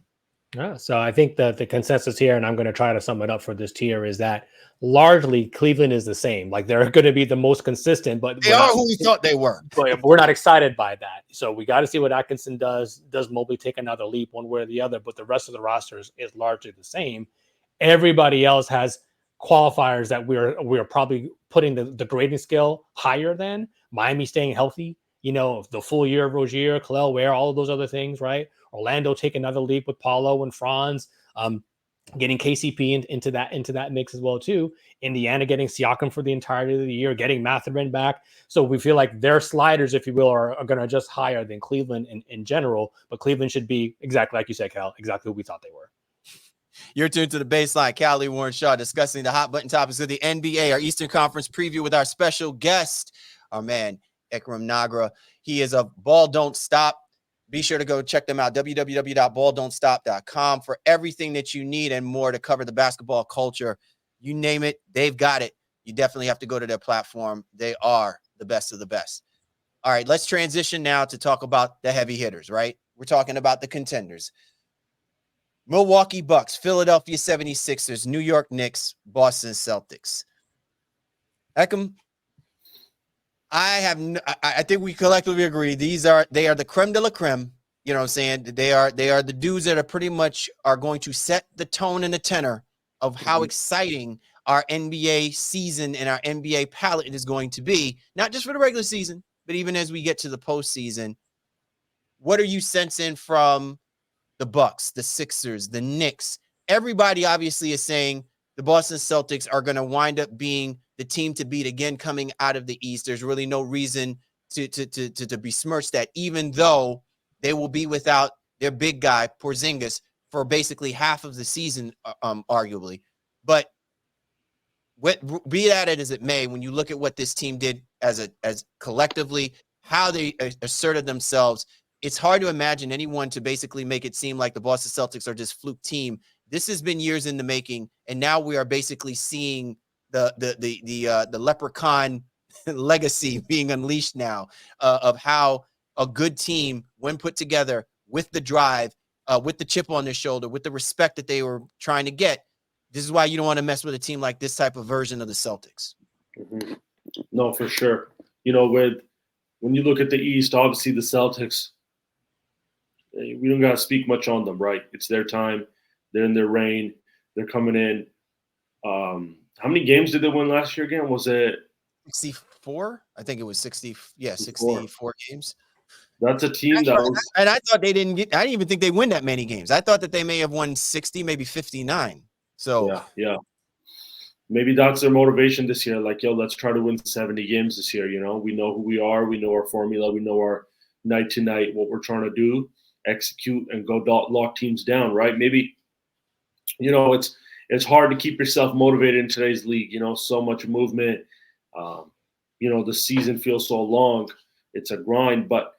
Yeah, so I think that the consensus here, and I'm going to try to sum it up for this tier, is that largely Cleveland is the same. Like they're going to be the most consistent, but they are who we thought they were. But we're not excited by that. So we got to see what Atkinson does. Does Mobley take another leap one way or the other? But the rest of the roster is largely the same. Everybody else has qualifiers that we're probably putting the grading scale higher than. Miami staying healthy, the full year of Rozier, Kel'el Ware, all of those other things, right? Orlando take another leap with Paulo and Franz. getting KCP into that mix as well too. Indiana getting Siakam for the entirety of the year, getting Mathurin back. So we feel like their sliders, if you will, are going to adjust higher than Cleveland in general. But Cleveland should be exactly like you said, Cal, exactly who we thought they were. You're tuned to The Baseline. Callie, Warren Shaw, discussing the hot button topics of the NBA, our Eastern Conference preview with our special guest, our man, Ekam Nagra. He is a Ball Don't Stop. Be sure to go check them out, www.balldon'tstop.com, for everything that you need and more to cover the basketball culture. You name it, they've got it. You definitely have to go to their platform. They are the best of the best. All right, let's transition now to talk about the heavy hitters, right? We're talking about the contenders. Milwaukee Bucks, Philadelphia 76ers, New York Knicks, Boston Celtics. Ekam, I think we collectively agree they are the creme de la creme. You know what I'm saying? They are the dudes that are pretty much are going to set the tone and the tenor of how exciting our NBA season and our NBA palette is going to be, not just for the regular season, but even as we get to the postseason. What are you sensing from the Bucks, the Sixers, the Knicks? Everybody obviously is saying the Boston Celtics are going to wind up being the team to beat again coming out of the East. There's really no reason to besmirch that, even though they will be without their big guy Porzingis for basically half of the season, arguably. But be that as it may, when you look at what this team did as collectively, how they asserted themselves, it's hard to imagine anyone to basically make it seem like the Boston Celtics are just fluke team. This has been years in the making, and now we are basically seeing the leprechaun legacy being unleashed now, of how a good team, when put together with the drive, with the chip on their shoulder, with the respect that they were trying to get. This is why you don't want to mess with a team like this type of version of the Celtics. Mm-hmm. No, for sure. You know, when you look at the East, obviously the Celtics, we don't got to speak much on them, right? It's their time. They're in their reign. They're coming in. How many games did they win last year again? Was it 64? I think it was 60. Yeah, 64 games. That's a team that was. And I thought I didn't even think they win that many games. I thought that they may have won 60, maybe 59. So yeah. Maybe that's their motivation this year. Like, yo, let's try to win 70 games this year. You know, we know who we are. We know our formula. We know our night to night, what we're trying to do, execute, and go lock teams down, right? Maybe, you know, it's hard to keep yourself motivated in today's league. You know, so much movement. You know, the season feels so long. It's a grind. But,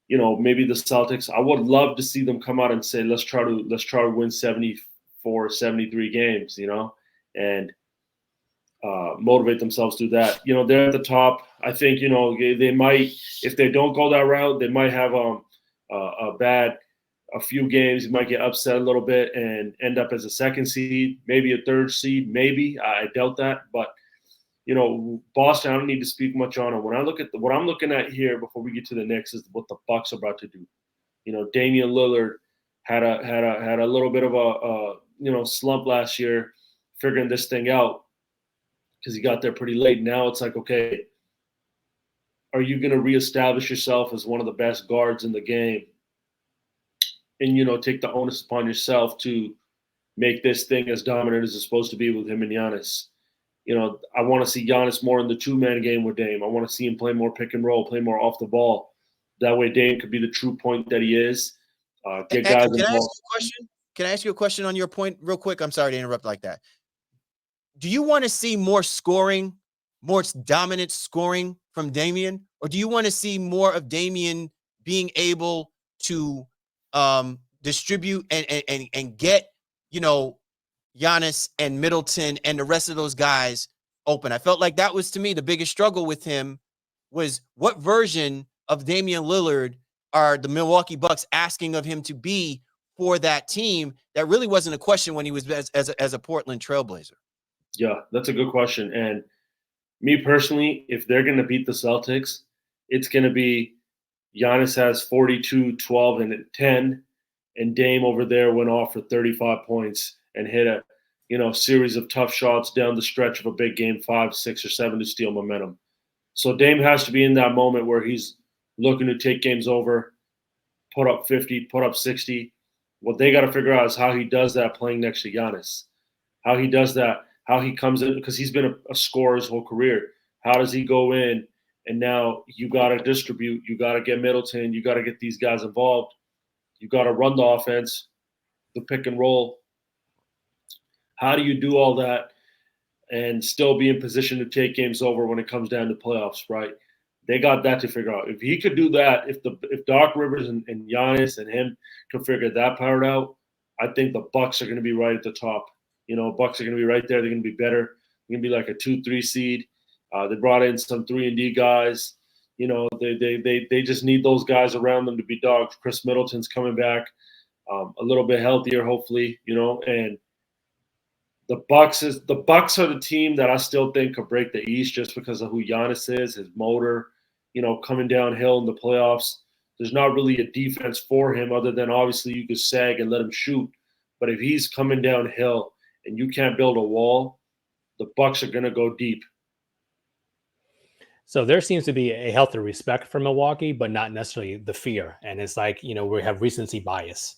you know, maybe the Celtics, I would love to see them come out and say, let's try to win 74, 73 games, you know, and motivate themselves through that. You know, they're at the top. I think, you know, they might, if they don't go that route, they might have a few games. You might get upset a little bit and end up as a second seed, maybe a third seed, maybe. I doubt that. But, you know, Boston, I don't need to speak much on it. When I look at what I'm looking at here before we get to the Knicks is what the Bucks are about to do. You know, Damian Lillard had a little bit of a slump last year, figuring this thing out because he got there pretty late. Now it's like, okay, are you going to reestablish yourself as one of the best guards in the game, and, you know, take the onus upon yourself to make this thing as dominant as it's supposed to be with him and Giannis? You know, I want to see Giannis more in the two-man game with Dame. I want to see him play more pick and roll, play more off the ball. That way Dame could be the true point that he is. Get guys involved. Can I ask you a question? Can I ask you a question on your point real quick? I'm sorry to interrupt like that. Do you want to see more scoring, more dominant scoring from Damian? Or do you want to see more of Damian being able to distribute and get, you know, Giannis and Middleton and the rest of those guys open? I felt like that was, to me, the biggest struggle with him was what version of Damian Lillard are the Milwaukee Bucks asking of him to be for that team? That really wasn't a question when he was as a Portland Trailblazer. Yeah, that's a good question. And me personally, if they're going to beat the Celtics, it's going to be Giannis has 42, 12, and 10, and Dame over there went off for 35 points and hit a, you know, series of tough shots down the stretch of a big game, 5, 6, or 7 to steal momentum. So Dame has to be in that moment where he's looking to take games over, put up 50, put up 60, What they got to figure out is how he does that playing next to Giannis. How he does that, how he comes in, because he's been a scorer his whole career. How does he go in, and now you got to distribute, you got to get Middleton, you got to get these guys involved, you got to run the offense, the pick and roll. How do you do all that and still be in position to take games over when it comes down to playoffs, right? They got that to figure out. If he could do that, if Doc Rivers and Giannis and him can figure that part out, I think the Bucks are going to be right at the top. Bucks are going to be right there. They're going to be better. They're going to be like a 2-3 seed. They brought in some 3-and-D guys. They just need those guys around them to be dogs. Chris Middleton's coming back a little bit healthier, hopefully. And the Bucks are the team that I still think could break the East just because of who Giannis is, his motor. Coming downhill in the playoffs. There's not really a defense for him other than obviously you could sag and let him shoot. But if he's coming downhill and you can't build a wall, the Bucks are going to go deep. So there seems to be a healthy respect for Milwaukee, but not necessarily the fear. And it's like, we have recency bias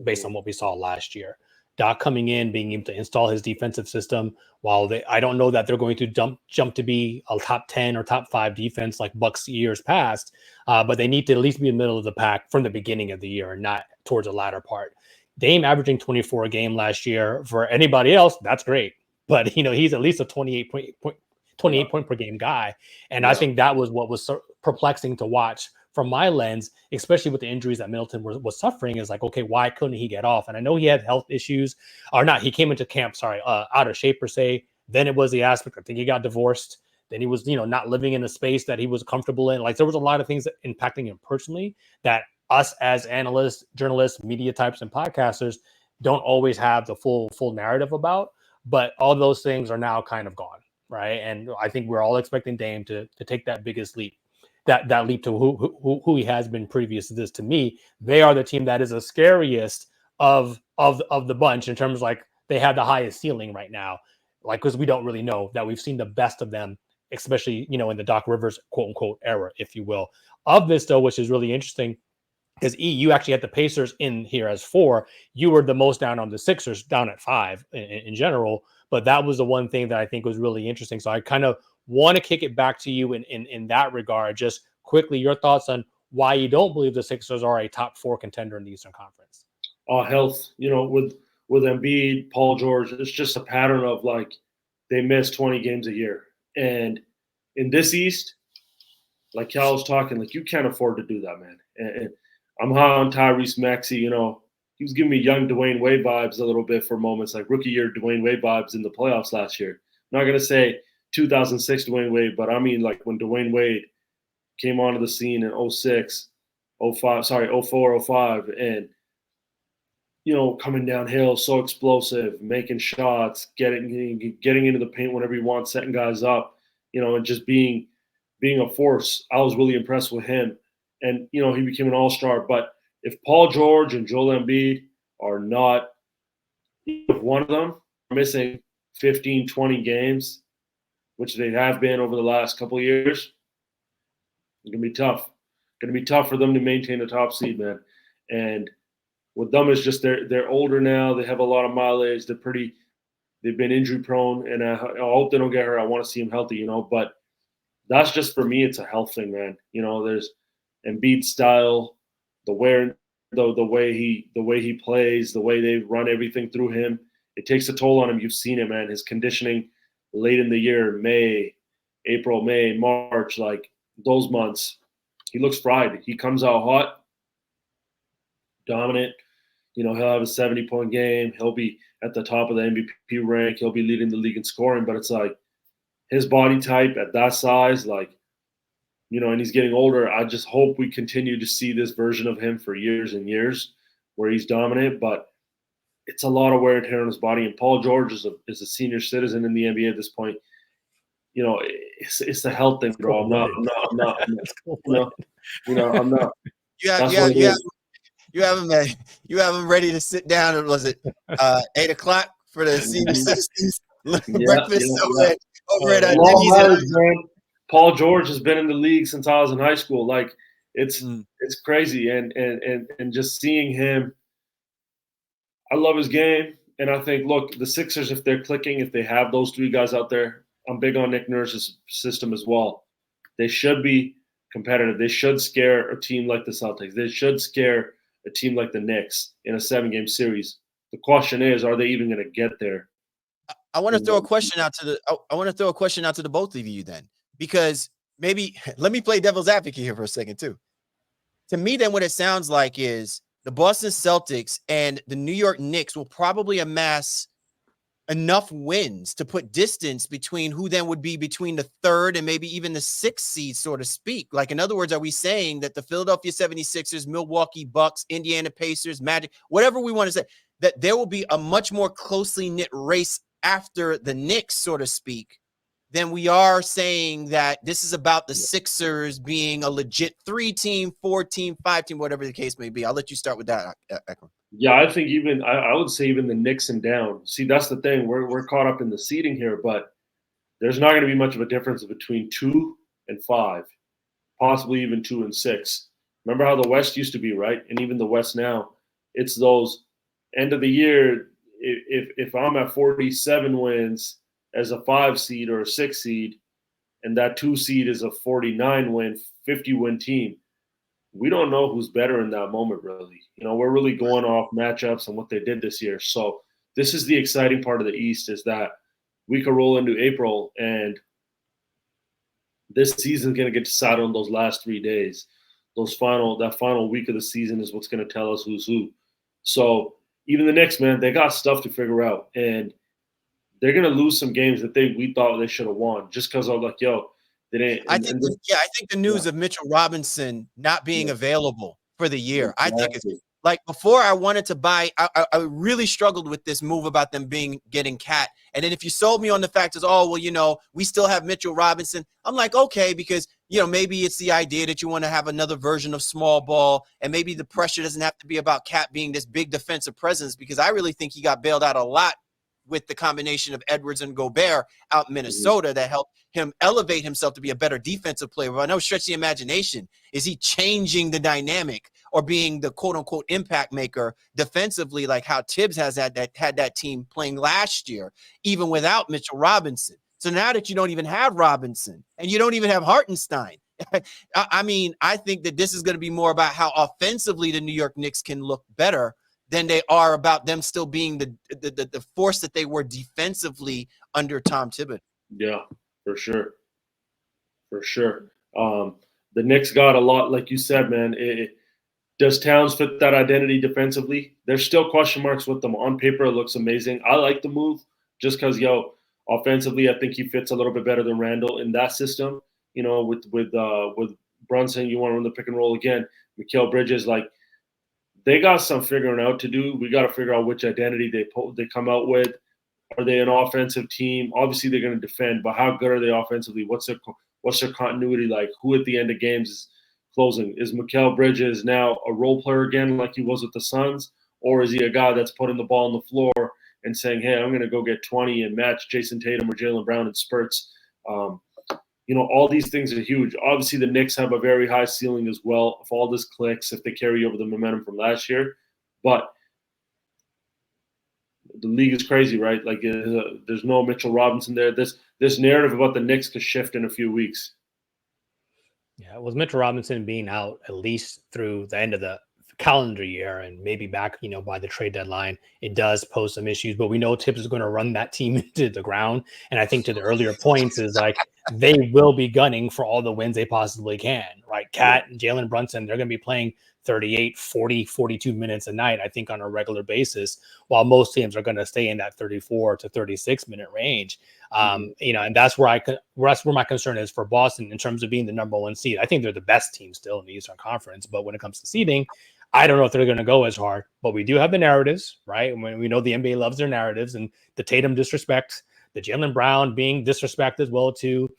based on what we saw last year. Doc coming in, being able to install his defensive system. While I don't know that they're going to jump to be a top 10 or top 5 defense like Bucks years past, but they need to at least be in the middle of the pack from the beginning of the year and not towards the latter part. Dame averaging 24 a game last year. For anybody else, that's great. But, he's at least a 28 point per game guy. And I think that was what was so perplexing to watch from my lens, especially with the injuries that Middleton was suffering, is like, okay, why couldn't he get off? And I know he had health issues, or not. He came into camp, out of shape per se. Then it was the aspect, I think he got divorced. Then he was, not living in a space that he was comfortable in. Like there was a lot of things that impacting him personally that us as analysts, journalists, media types, and podcasters don't always have the full he about. But all those things are now kind of gone, right? And I think we're all expecting Dame to take that biggest leap. That leap to who he has been previous to this. To me, they are the team that is the scariest of the bunch in terms of like they have the highest ceiling right now, like because we don't really know that we've seen the best of them, especially in the Doc Rivers quote unquote era, if you will. Of this though, which is really interesting, because you actually had the Pacers in here as 4. You were the most down on the Sixers, down at 5 in general. But that was the one thing that I think was really interesting. So I kind of want to kick it back to you in that regard. Just quickly, your thoughts on why you don't believe the Sixers are a top 4 contender in the Eastern Conference. Health, with Embiid, Paul George, it's just a pattern of like they miss 20 games a year. And in this East, like Cal was talking, like you can't afford to do that, man. And I'm high on Tyrese Maxey, he was giving me young Dwayne Wade vibes a little bit for moments, like rookie year Dwayne Wade vibes in the playoffs last year. I'm not going to say 2006 Dwayne Wade, but I mean like when Dwayne Wade came onto the scene in 06, 04, 05, and, coming downhill, so explosive, making shots, getting into the paint whenever you want, setting guys up, and just being a force. I was really impressed with him. And, he became an all-star. But if Paul George and Joel Embiid are not, if one of them are missing 15, 20 games, which they have been over the last couple of years, it's going to be tough. It's going to be tough for them to maintain the top seed, man. And with them, it's just they're older now. They have a lot of mileage. They've been injury prone. And I hope they don't get hurt. I want to see them healthy, But that's just, for me, it's a health thing, man. There's Embiid's style, the way he plays, the way they run everything through him, it takes a toll on him. You've seen it, man. His conditioning late in the year, April, May, March, like those months, he looks fried. He comes out hot, dominant. He'll have a 70-point game. He'll be at the top of the MVP rank. He'll be leading the league in scoring. But it's like his body type at that size, like, and he's getting older. I just hope we continue to see this version of him for years and years where he's dominant, but it's a lot of wear and tear on his body. And Paul George is a senior citizen in the NBA at this point. It's the health thing, bro. I'm not. You have him ready to sit down. And was it 8 o'clock for the senior citizens breakfast over at Denny's? Paul George has been in the league since I was in high school. Like it's crazy, and just seeing him I love his game. And I think, look, the Sixers, if they're clicking, if they have those three guys out there, I'm big on Nick Nurse's system as well. They should be competitive. They should scare a team like the Celtics. They should scare a team like the Knicks in a 7-game series. The question is, are they even going to get there? I want to throw a question out to the both of you then, because maybe let me play devil's advocate here for a second too. To me, then what it sounds like is the Boston Celtics and the New York Knicks will probably amass enough wins to put distance between who then would be between the third and maybe even the sixth seed, so to speak. Like, in other words, are we saying that the Philadelphia 76ers, Milwaukee Bucks, Indiana Pacers, Magic, whatever we want to say, that there will be a much more closely knit race after the Knicks, so to speak, than we are saying that this is about the Sixers being a legit 3-team, 4-team, 5-team, whatever the case may be? I'll let you start with that, Ekam. Yeah, I think I would say even the Knicks and down. See, that's the thing. We're caught up in the seeding here, but there's not going to be much of a difference between 2 and 5, possibly even 2 and 6. Remember how the West used to be, right? And even the West now, it's those end of the year. If I'm at 47 wins as a 5 seed or a 6 seed, and that 2 seed is a 49 win, 50 win team, we don't know who's better in that moment, really. We're really going off matchups and what they did this year. So this is the exciting part of the East, is that we could roll into April and this season's going to get decided on those last 3 days. That final week of the season is what's going to tell us who's who. So even the Knicks, man, they got stuff to figure out. And they're going to lose some games that we thought they should have won just because I was like, yo, I think the news of Mitchell Robinson not being available for the year, I think it's like, before I wanted to buy, I really struggled with this move about them getting Cat. And then if you sold me on the fact is, oh, well, we still have Mitchell Robinson, I'm like, okay, because, maybe it's the idea that you want to have another version of small ball, and maybe the pressure doesn't have to be about Cat being this big defensive presence, because I really think he got bailed out a lot with the combination of Edwards and Gobert out in Minnesota that helped him elevate himself to be a better defensive player. But I know, stretch the imagination. Is he changing the dynamic or being the quote unquote impact maker defensively, like how Tibbs had that team playing last year, even without Mitchell Robinson? So now that you don't even have Robinson and you don't even have Hartenstein, I think that this is going to be more about how offensively the New York Knicks can look better than they are about them still being the force that they were defensively under Tom Thibodeau. Yeah, for sure. For sure. The Knicks got a lot, like you said, man. Does Towns fit that identity defensively? There's still question marks with them. On paper, it looks amazing. I like the move just because, offensively, I think he fits a little bit better than Randall in that system. With Brunson, you want to run the pick and roll again. Mikal Bridges, they got some figuring out to do. We got to figure out which identity they come out with. Are they an offensive team? Obviously, they're going to defend, but how good are they offensively? What's their continuity like? Who at the end of games is closing? Is Mikal Bridges now a role player again like he was with the Suns? Or is he a guy that's putting the ball on the floor and saying, hey, I'm going to go get 20 and match Jason Tatum or Jaylen Brown in spurts? All these things are huge. Obviously, the Knicks have a very high ceiling as well. If all this clicks, if they carry over the momentum from last year. But the league is crazy, right? There's no Mitchell Robinson there. This narrative about the Knicks could shift in a few weeks. Yeah, with Mitchell Robinson being out at least through the end of the calendar year and maybe back, by the trade deadline, it does pose some issues. But we know Tibbs is going to run that team into the ground. And I think to the earlier points is they will be gunning for all the wins they possibly can, right? Cat and Jalen Brunson, they're going to be playing 38, 40, 42 minutes a night, I think, on a regular basis, while most teams are going to stay in that 34 to 36 minute range. And that's where my concern is for Boston in terms of being the number 1 seed. I think they're the best team still in the Eastern Conference, but when it comes to seeding, I don't know if they're going to go as hard, but we do have the narratives, right? And when we know the NBA loves their narratives, and the Tatum disrespect, the Jaylen Brown being disrespected as well too.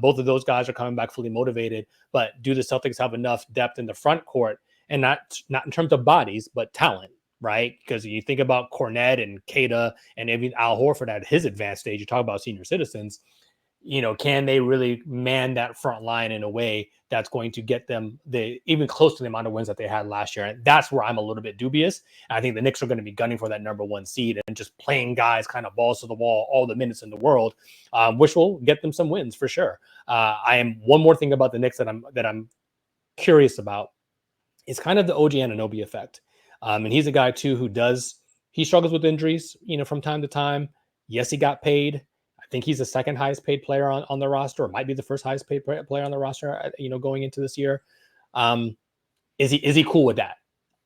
Both of those guys are coming back fully motivated, but do the Celtics have enough depth in the front court, and not in terms of bodies, but talent, right? Because you think about Cornette and Kata and even Al Horford at his advanced stage, you talk about senior citizens. can they really man that front line in a way that's going to get them even close to the amount of wins that they had last year? And that's where I'm a little bit dubious. I think the Knicks are going to be gunning for that number 1 seed and just playing guys kind of balls to the wall all the minutes in the world, which will get them some wins for sure. I am one more thing about the Knicks that I'm curious about is kind of the OG Anunoby effect. And he's a guy too he struggles with injuries, from time to time. Yes, he got paid. I think he's the second highest paid player on the roster, or might be the first highest paid player on the roster, going into this year. Is he cool with that?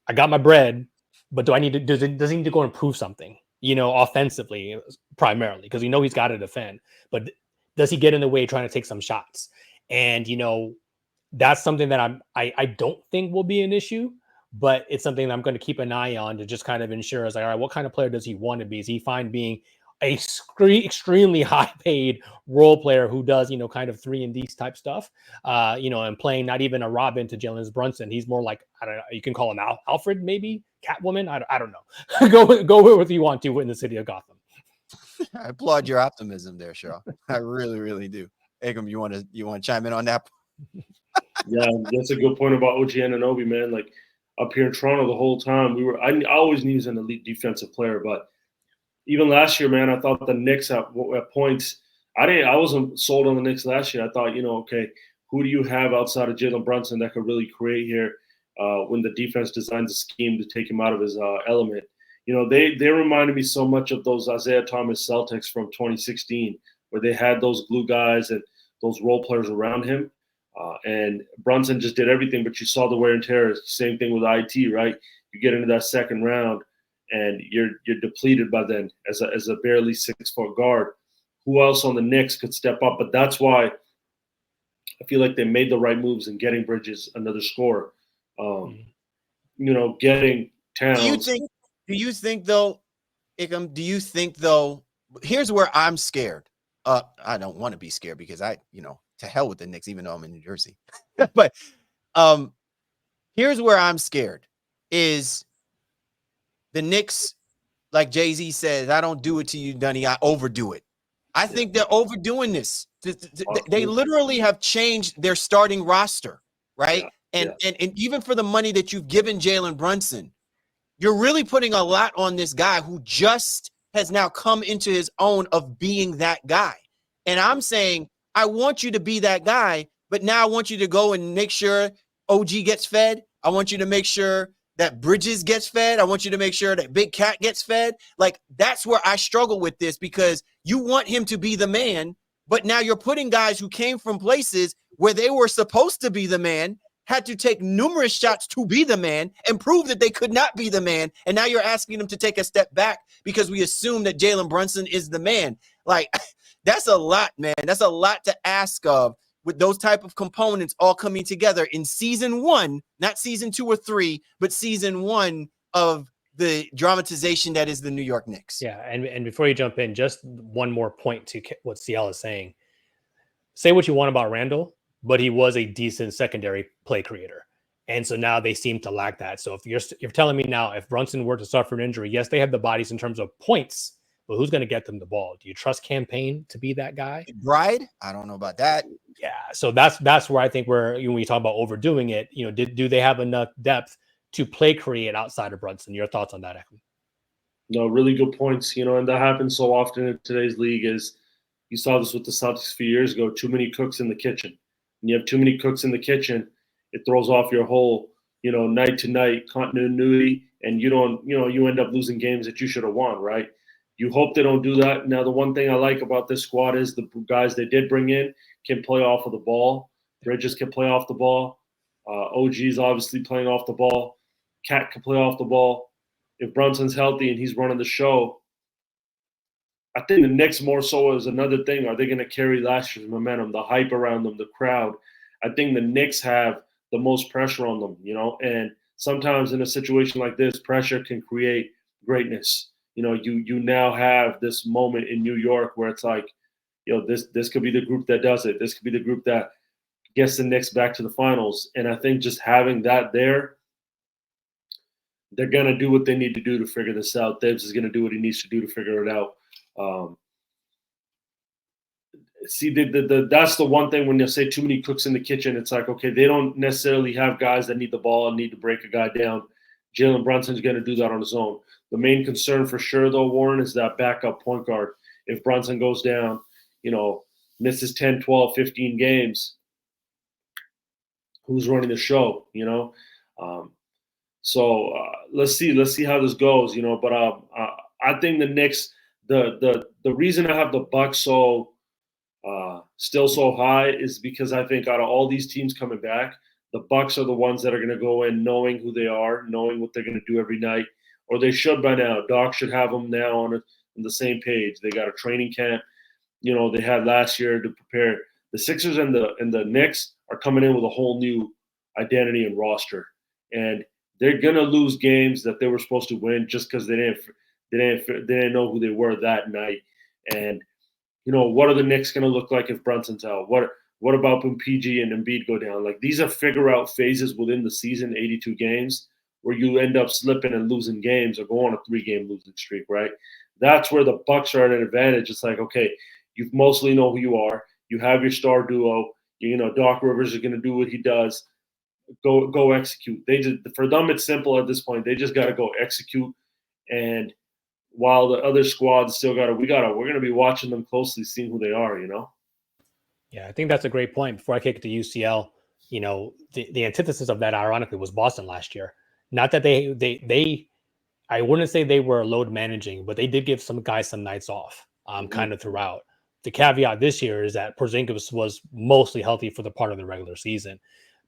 I got my bread, but does he need to go and prove something, offensively primarily, because he's got to defend, but does he get in the way trying to take some shots? And, that's something that I don't think will be an issue, but it's something that I'm going to keep an eye on to just kind of ensure, all right, what kind of player does he want to be? Is he fine being a extremely high paid role player who does, kind of 3-and-D type stuff, and playing not even a Robin to Jalen Brunson. He's more like, I don't know, you can call him Alfred, maybe Catwoman. I don't know. go with you want to in the city of Gotham. I applaud your optimism there, Shaw. I really, really do. Ekam, you want to chime in on that? Yeah, that's a good point about OG Anunoby, man. Like up here in Toronto, the whole time I always knew he was an elite defensive player, but even last year, man, I thought the Knicks at points. I wasn't sold on the Knicks last year. I thought, okay, who do you have outside of Jalen Brunson that could really create here when the defense designs a scheme to take him out of his element? They reminded me so much of those Isaiah Thomas Celtics from 2016, where they had those glue guys and those role players around him. And Brunson just did everything, but you saw the wear and tear. Same thing with IT, right? You get into that second round, and you're depleted by then as a barely 6-foot guard. Who else on the Knicks could step up? But that's why I feel like they made the right moves in getting Bridges, another scorer. Getting Towns. Do you think though, Ekam? Do you think though? Here's where I'm scared. I don't want to be scared because to hell with the Knicks, even though I'm in New Jersey. But here's where I'm scared is the Knicks, like Jay-Z says, I don't do it to you, Dunny. I overdo it. I think they're overdoing this. They literally have changed their starting roster, right? And even for the money that you've given Jalen Brunson, you're really putting a lot on this guy who just has now come into his own of being that guy. And I'm saying, I want you to be that guy, but now I want you to go and make sure OG gets fed. I want you to make sure that Bridges gets fed. I want you to make sure that Big Cat gets fed. Like, that's where I struggle with this, because you want him to be the man, but now you're putting guys who came from places where they were supposed to be the man, had to take numerous shots to be the man and prove that they could not be the man. And now you're asking them to take a step back because we assume that Jalen Brunson is the man. Like, that's a lot, man. That's a lot to ask of with those type of components all coming together in season 1, not season 2 or 3, but season 1 of the dramatization that is the New York Knicks. Yeah, and before you jump in, just one more point to what CL is saying. Say what you want about Randall, but he was a decent secondary play creator. And so now they seem to lack that. So if you're telling me now, if Brunson were to suffer an injury, yes, they have the bodies in terms of points, but who's going to get them the ball? Do you trust Campaign to be that guy? Bride? I don't know about that. Yeah, so that's where I think when we talk about overdoing it, do they have enough depth to play create outside of Brunson? Your thoughts on that, Ekam? No, really good points. And that happens so often in today's league. Is you saw this with the Celtics a few years ago. Too many cooks in the kitchen. When you have too many cooks in the kitchen, it throws off your whole night to night continuity, and you end up losing games that you should have won, right? You hope they don't do that. Now, the one thing I like about this squad is the guys they did bring in can play off of the ball. Bridges can play off the ball. OG's obviously playing off the ball. Cat can play off the ball. If Brunson's healthy and he's running the show, I think the Knicks more so is another thing. Are they going to carry last year's momentum, the hype around them, the crowd? I think the Knicks have the most pressure on them, and sometimes in a situation like this, pressure can create greatness. You now have this moment in New York where it's like, this could be the group that does it. This could be the group that gets the Knicks back to the finals. And I think just having that there, they're going to do what they need to do to figure this out. Thibs is going to do what he needs to do to figure it out. see, that's the one thing when you say too many cooks in the kitchen, it's like, okay, they don't necessarily have guys that need the ball and need to break a guy down. Jalen Brunson's going to do that on his own. The main concern for sure, though, Warren, is that backup point guard. If Brunson goes down, misses 10, 12, 15 games, who's running the show, So let's see how this goes, But I think the Knicks, the reason I have the Bucks still so high is because I think out of all these teams coming back, the Bucks are the ones that are going to go in knowing who they are, knowing what they're going to do every night, or they should by now. Doc should have them now on the same page. They got a training camp, they had last year to prepare. The Sixers and the Knicks are coming in with a whole new identity and roster, and they're gonna lose games that they were supposed to win just because they didn't know who they were that night. And what are the Knicks gonna look like if Brunson's out? What about when PG and Embiid go down? Like, these are figure out phases within the season, 82 games, where you end up slipping and losing games or go on a 3-game losing streak, right? That's where the Bucks are at an advantage. It's like, okay, you mostly know who you are. You have your star duo. Doc Rivers is going to do what he does. Go execute. For them, it's simple at this point. They just got to go execute. And while the other squads still we're going to be watching them closely, seeing who they are, Yeah, I think that's a great point. Before I kick it to UCL, the antithesis of that, ironically, was Boston last year. Not that they I wouldn't say they were load managing, but they did give some guys some nights off, kind of throughout. The caveat this year is that Porzingis was mostly healthy for the part of the regular season,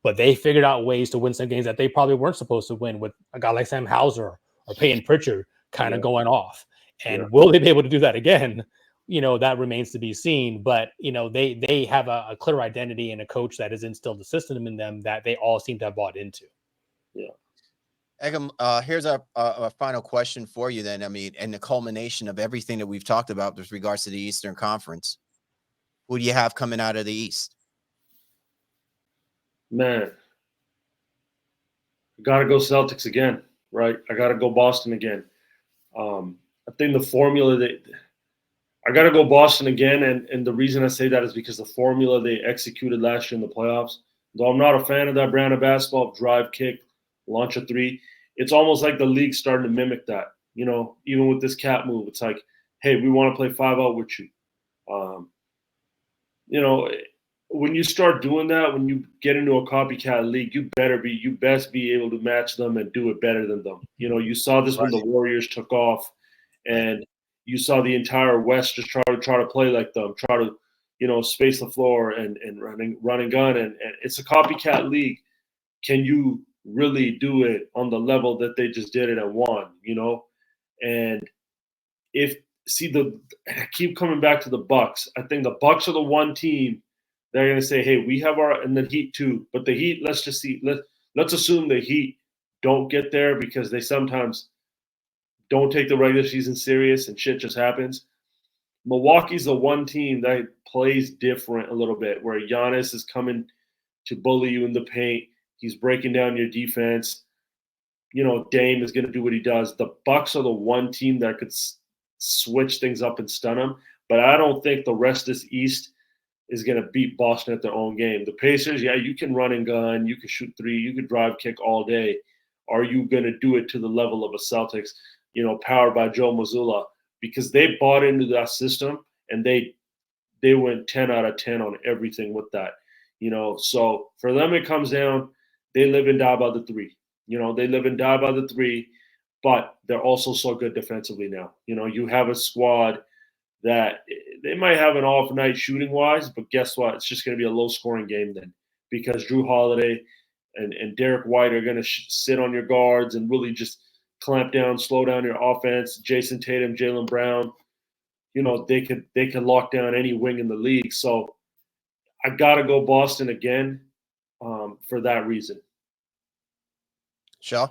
but they figured out ways to win some games that they probably weren't supposed to win, with a guy like Sam Hauser or Peyton Pritchard kind of going off. And will they be able to do that again? That remains to be seen. But, they have a clear identity and a coach that has instilled the system in them that they all seem to have bought into. Yeah. Ekam, here's our final question for you then. I mean, and the culmination of everything that we've talked about with regards to the Eastern Conference. Who do you have coming out of the East? Man, I got to go Celtics again, right? I got to go Boston again. I think the formula I got to go Boston again, and the reason I say that is because the formula they executed last year in the playoffs, though I'm not a fan of that brand of basketball, drive, kick, launch a three, it's almost like the league's starting to mimic that. Even with this cap move, it's like, hey, we want to play 5-out with you. When you start doing that, when you get into a copycat league, you best be able to match them and do it better than them. You saw this when the Warriors took off, and you saw the entire West just try to play like them, try to, space the floor and run and gun, and it's a copycat league. Can you really do it on the level that they just did it and won? And I keep coming back to the Bucks. I think the Bucks are the one team they're going to say, hey, we have and the Heat too. But the Heat, let's assume the Heat don't get there because they sometimes don't take the regular season serious and shit just happens. Milwaukee's the one team that plays different a little bit, where Giannis is coming to bully you in the paint. He's breaking down your defense. Dame is going to do what he does. The Bucks are the one team that could switch things up and stun them. But I don't think the rest of this East is going to beat Boston at their own game. The Pacers, yeah, you can run and gun, you can shoot three, you can drive kick all day. Are you going to do it to the level of a Celtics, powered by Joe Mazzulla? Because they bought into that system and they went 10 out of 10 on everything with that. So for them it comes down, they live and die by the three. They live and die by the three, but they're also so good defensively now. You have a squad that they might have an off night shooting wise, but guess what? It's just going to be a low scoring game then, because Drew Holiday and Derek White are going to sit on your guards and really just clamp down, slow down your offense. Jason Tatum, Jaylen Brown, they could lock down any wing in the league. So I got to go Boston again for that reason. Shaw?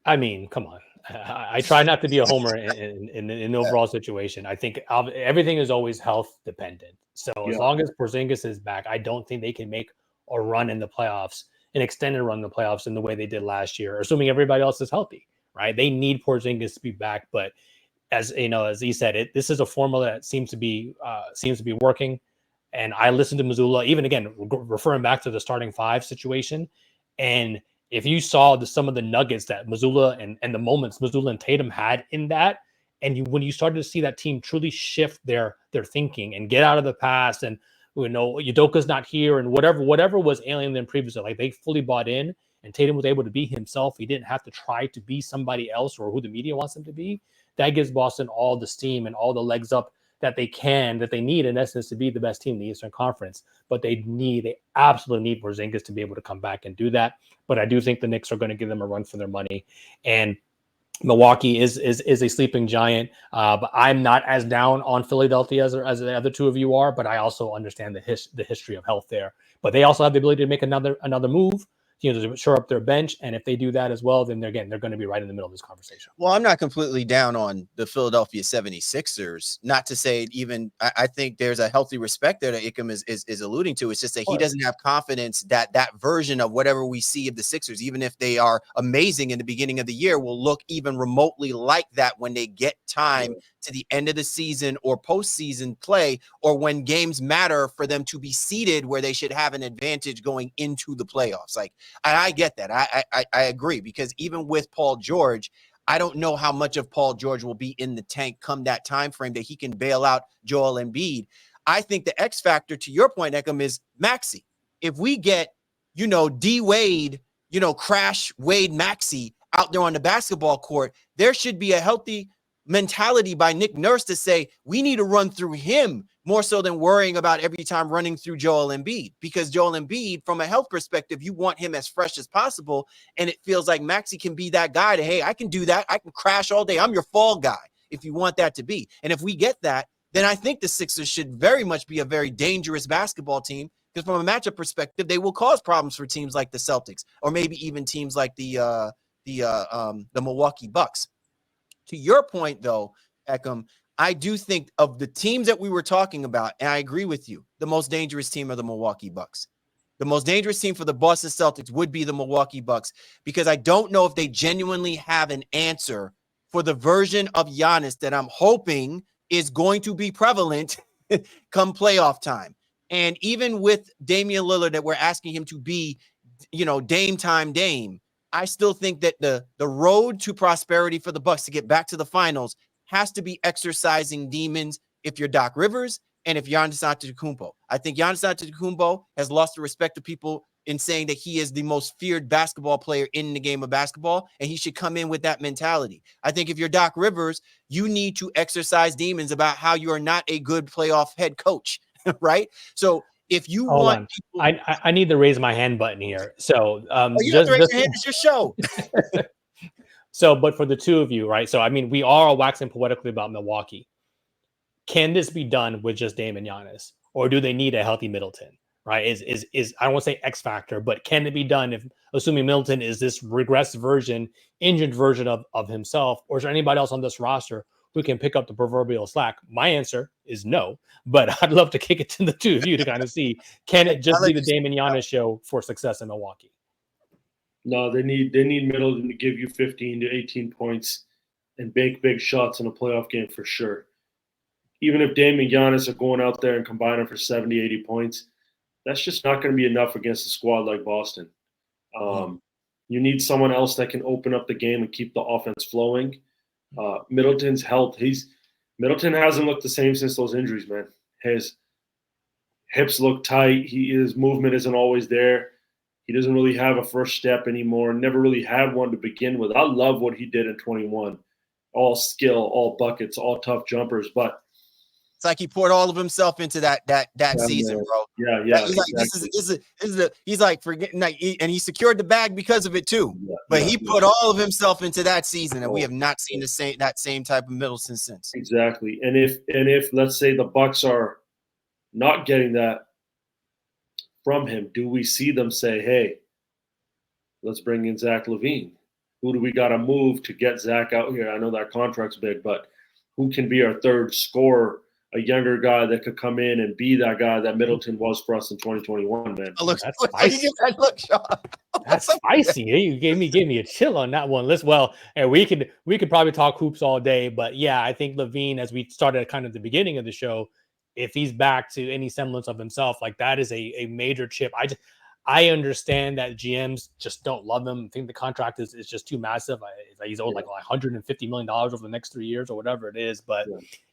I mean, come on. I try not to be a homer in the overall situation. I think everything is always health dependent. So as long as Porzingis is back, I don't think they can make a run in the playoffs, an extended run in the playoffs in the way they did last year, assuming everybody else is healthy, right? They need Porzingis to be back, but as you know, as he said, this is a formula that seems to be working. And I listened to Mazzulla, even again, referring back to the starting five situation. And if you saw some of the nuggets that Mazzulla and the moments Mazzulla and Tatum had in that, and when you started to see that team truly shift their thinking and get out of the past, and Udoka's not here, and whatever was alien them previously, like they fully bought in, and Tatum was able to be himself. He didn't have to try to be somebody else or who the media wants him to be. That gives Boston all the steam and all the legs up that they need in essence to be the best team in the Eastern Conference. But they absolutely need Porzingis to be able to come back and do that. But I do think the Knicks are going to give them a run for their money. And Milwaukee is a sleeping giant, but I'm not as down on Philadelphia as the other two of you are. But I also understand the history of health there. But they also have the ability to make another move, to shore up their bench. And if they do that as well, then they're going to be right in the middle of this conversation. Well, I'm not completely down on the Philadelphia 76ers. Not to say even I think there's a healthy respect there that Ekam is alluding to. It's just that he doesn't have confidence that version of whatever we see of the Sixers, even if they are amazing in the beginning of the year, will look even remotely like that when they get time to the end of the season or postseason play, or when games matter for them to be seeded where they should have an advantage going into the playoffs. Like, I get that. I agree, because even with Paul George, I don't know how much of Paul George will be in the tank come that time frame that he can bail out Joel Embiid. I think the X factor, to your point, Ekam, is Maxey. If we get, D Wade, crash Wade Maxey out there on the basketball court, there should be a healthy mentality by Nick Nurse to say, we need to run through him more so than worrying about every time running through Joel Embiid, because Joel Embiid, from a health perspective, you want him as fresh as possible. And it feels like Maxey can be that guy to, hey, I can do that. I can crash all day. I'm your fall guy if you want that to be. And if we get that, then I think the Sixers should very much be a very dangerous basketball team, because from a matchup perspective, they will cause problems for teams like the Celtics, or maybe even teams like the Milwaukee Bucks. To your point, though, Ekam, I do think of the teams that we were talking about, and I agree with you, the most dangerous team are the Milwaukee Bucks. The most dangerous team for the Boston Celtics would be the Milwaukee Bucks, because I don't know if they genuinely have an answer for the version of Giannis that I'm hoping is going to be prevalent come playoff time. And even with Damian Lillard, that we're asking him to be, Dame time Dame, I still think that the road to prosperity for the Bucks to get back to the finals has to be exercising demons if you're Doc Rivers and if Giannis Antetokounmpo. I think Giannis Antetokounmpo has lost the respect of people in saying that he is the most feared basketball player in the game of basketball, and he should come in with that mentality. I think if you're Doc Rivers, you need to exercise demons about how you are not a good playoff head coach, right? So if you want people, I need to raise my hand button here. So you have to raise your hand. It's your show. So, but for the two of you, right? So, I mean, we are waxing poetically about Milwaukee. Can this be done with just Dame and Giannis, or do they need a healthy Middleton? Right? Is I don't want to say X factor, but can it be done if, assuming Middleton is this regressed version, injured version of himself, or is there anybody else on this roster who can pick up the proverbial slack? My answer is no, but I'd love to kick it to the two of you to kind of see, can it just be the Dame and Giannis show for success in Milwaukee? No, they need Middleton to give you 15 to 18 points and bake big shots in a playoff game for sure. Even if Dame and Giannis are going out there and combining for 70, 80 points, that's just not going to be enough against a squad like Boston. You need someone else that can open up the game and keep the offense flowing. Middleton's health, Middleton hasn't looked the same since those injuries, man. His hips look tight. His movement isn't always there. He doesn't really have a first step anymore. Never really had one to begin with. I love what he did in 21. All skill, all buckets, all tough jumpers. But it's like he poured all of himself into that season, man. bro. Yeah. He's exactly. like, he's like forgetting, like, and he secured the bag because of it too. He put all of himself into that season, and we have not seen that same type of Middleton since. Exactly. And if let's say the Bucks are not getting that from him, do we see them say, hey, let's bring in Zach LaVine? Who do we got to move to get Zach out here? I know that contract's big, but who can be our third scorer a younger guy that could come in and be that guy that Middleton was for us in 2021, man. Look, That's look, spicy. look, Sean. That's spicy. You gave me a chill on that one. And we could probably talk hoops all day, but yeah, I think Levine, as we started kind of at the beginning of the show, if he's back to any semblance of himself, like that is a major chip. I understand that GMs just don't love him. I think the contract is just too massive. He's owed like $150 million over the next 3 years or whatever it is, but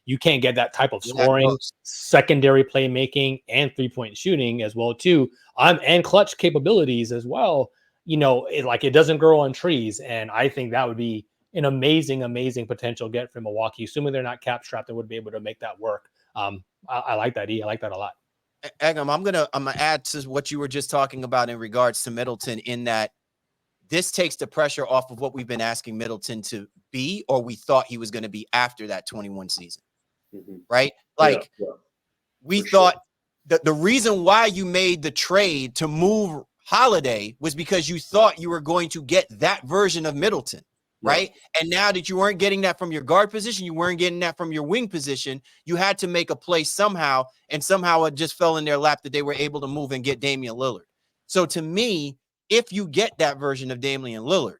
you can't get that type of scoring, secondary playmaking, and 3-point shooting as well too, and clutch capabilities as well. It doesn't grow on trees, and I think that would be an amazing potential get for Milwaukee. Assuming they're not cap strapped, they would be able to make that work. I like that. I like that a lot. Ekam, I'm gonna add to what you were just talking about in regards to Middleton, in that this takes the pressure off of what we've been asking Middleton to be, or we thought he was going to be after that 21 season, right? Like we thought that the reason why you made the trade to move Holiday was because you thought you were going to get that version of Middleton. Right. And now that you weren't getting that from your guard position, you weren't getting that from your wing position, you had to make a play somehow. And somehow it just fell in their lap that they were able to move and get Damian Lillard. So to me, if you get that version of Damian Lillard,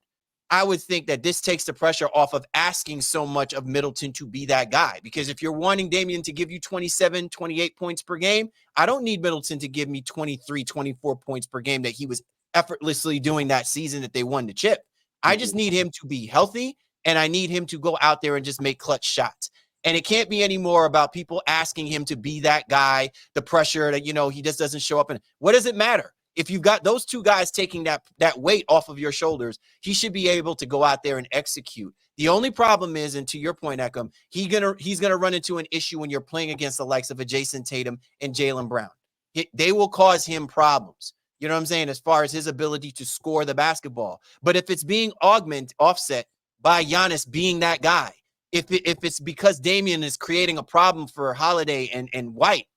I would think that this takes the pressure off of asking so much of Middleton to be that guy. Because if you're wanting Damian to give you 27, 28 points per game, I don't need Middleton to give me 23, 24 points per game that he was effortlessly doing that season that they won the chip. I just need him to be healthy, and I need him to go out there and just make clutch shots. And it can't be any more about people asking him to be that guy, the pressure that, he just doesn't show up. And what does it matter? If you've got those two guys taking that weight off of your shoulders, he should be able to go out there and execute. The only problem is, and to your point, Ekam, he's gonna run into an issue when you're playing against the likes of a Jason Tatum and Jaylen Brown. They will cause him problems. You know what I'm saying? As far as his ability to score the basketball. But if it's being offset by Giannis being that guy, if it's because Damian is creating a problem for Holiday and White,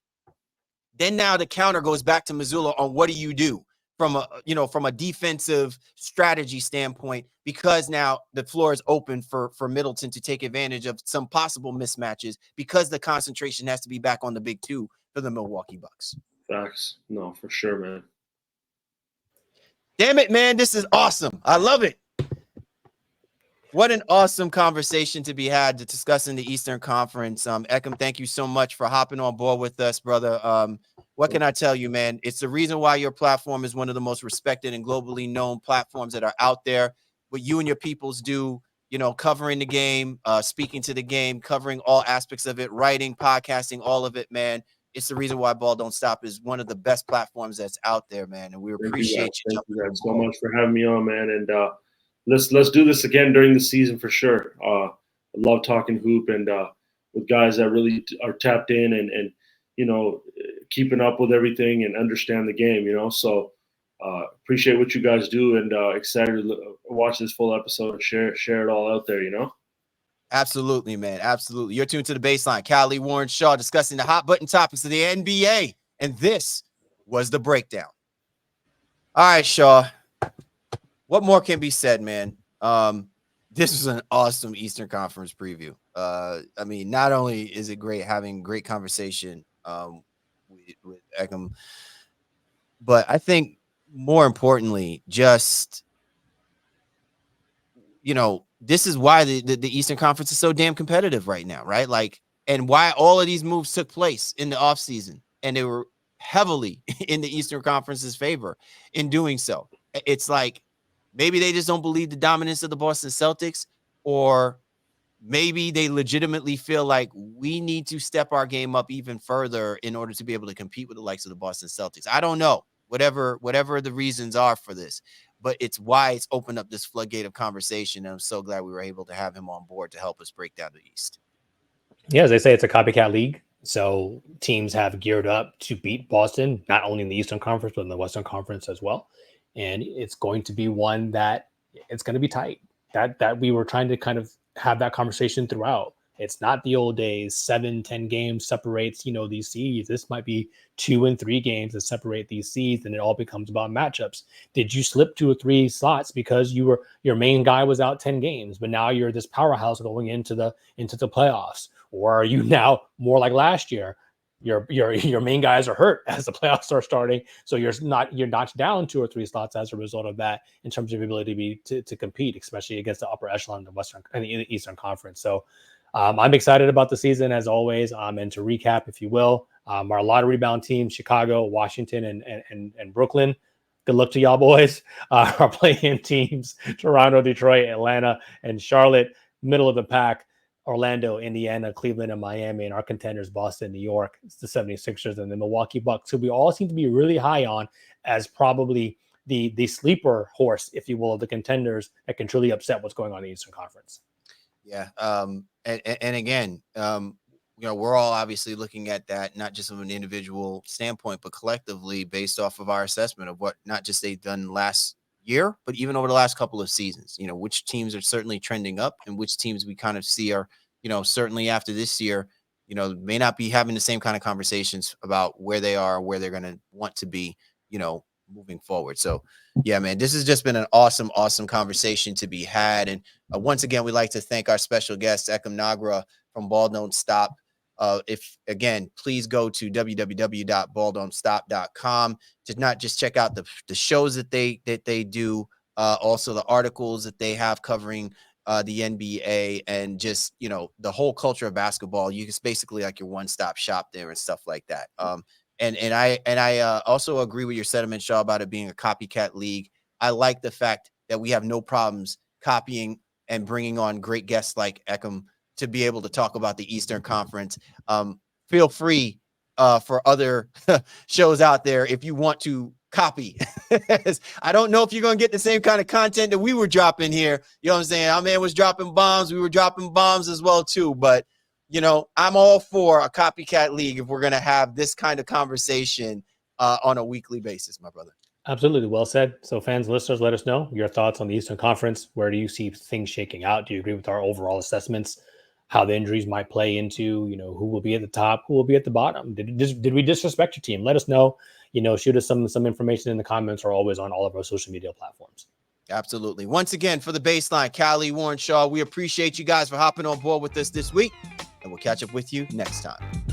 then now the counter goes back to Mazzulla on what do you do from a defensive strategy standpoint, because now the floor is open for Middleton to take advantage of some possible mismatches, because the concentration has to be back on the big two for the Milwaukee Bucks. Facts. No, for sure, man. Damn it, man. This is awesome. I love it. What an awesome conversation to be had to discussing the Eastern Conference. Ekam, thank you so much for hopping on board with us, brother. What can I tell you, man? It's the reason why your platform is one of the most respected and globally known platforms that are out there. What you and your peoples do, covering the game, speaking to the game, covering all aspects of it, writing, podcasting, all of it, man. It's the reason why Ball Don't Stop is one of the best platforms that's out there, man. And we appreciate you. Thank you guys so much for having me on, man. And let's do this again during the season for sure. I love talking hoop and with guys that really are tapped in and keeping up with everything and understand the game. So appreciate what you guys do, and excited to watch this full episode and share it all out there. Absolutely, man. Absolutely. You're tuned to The Baseline. Callie, Warren, Shaw discussing the hot button topics of the NBA. And this was The Breakdown. All right, Shaw. What more can be said, man? This is an awesome Eastern Conference preview. Not only is it great having great conversation with Ekam, but I think more importantly, just, this is why the Eastern Conference is so damn competitive right now, right? And why all of these moves took place in the offseason, and they were heavily in the Eastern Conference's favor in doing so. It's like maybe they just don't believe the dominance of the Boston Celtics, or maybe they legitimately feel like we need to step our game up even further in order to be able to compete with the likes of the Boston Celtics. I don't know, whatever the reasons are for this. But it's why it's opened up this floodgate of conversation. And I'm so glad we were able to have him on board to help us break down the East. Yeah, as they say, it's a copycat league. So teams have geared up to beat Boston, not only in the Eastern Conference, but in the Western Conference as well. And it's going to be one that it's going to be tight. That we were trying to kind of have that conversation throughout. It's not the old days, 7-10 games separates, these seeds. This might be 2 and 3 games that separate these seeds, and it all becomes about matchups. Did you slip 2 or 3 slots because your main guy was out 10 games, but now you're this powerhouse going into the playoffs? or are you now more like last year? Your main guys are hurt as the playoffs are starting, so you're notched down 2 or 3 slots as a result of that in terms of your ability to compete, especially against the upper echelon of the Western and the Eastern Conference. So I'm excited about the season as always. And to recap, if you will, our lot of rebound teams: Chicago, Washington, and Brooklyn. Good luck to y'all boys. Our play-in teams: Toronto, Detroit, Atlanta, and Charlotte. Middle of the pack: Orlando, Indiana, Cleveland, and Miami. And our contenders: Boston, New York, the 76ers, and the Milwaukee Bucks, who we all seem to be really high on as probably the sleeper horse, if you will, of the contenders that can truly upset what's going on in the Eastern Conference. Yeah. And again, we're all obviously looking at that, not just from an individual standpoint, but collectively based off of our assessment of what not just they've done last year, but even over the last couple of seasons, which teams are certainly trending up and which teams we kind of see are, certainly after this year, may not be having the same kind of conversations about where they are, where they're going to want to be, moving forward. So yeah, man, this has just been an awesome conversation to be had. And once again, we'd like to thank our special guest, Ekam Nagra from Ball Don't Stop. Please go to www.balldon'tstop.com to not just check out the shows that they do, also the articles that they have covering the NBA and just, the whole culture of basketball. It's basically like your one-stop shop there and stuff like that. And I also agree with your sentiment, Shaw, about it being a copycat league. I like the fact that we have no problems copying and bringing on great guests like Ekam to be able to talk about the Eastern Conference. Feel free for other shows out there if you want to copy. I don't know if you're going to get the same kind of content that we were dropping here. You know what I'm saying? Our man was dropping bombs. We were dropping bombs as well, too. But, I'm all for a copycat league if we're going to have this kind of conversation on a weekly basis, my brother. Absolutely. Well said. So fans, listeners, let us know your thoughts on the Eastern Conference. Where do you see things shaking out? Do you agree with our overall assessments? How the injuries might play into, who will be at the top, who will be at the bottom? Did we disrespect your team? Let us know. Shoot us some information in the comments or always on all of our social media platforms. Absolutely. Once again, for the Baseline, Callie, Warren, Shaw, we appreciate you guys for hopping on board with us this week, and we'll catch up with you next time.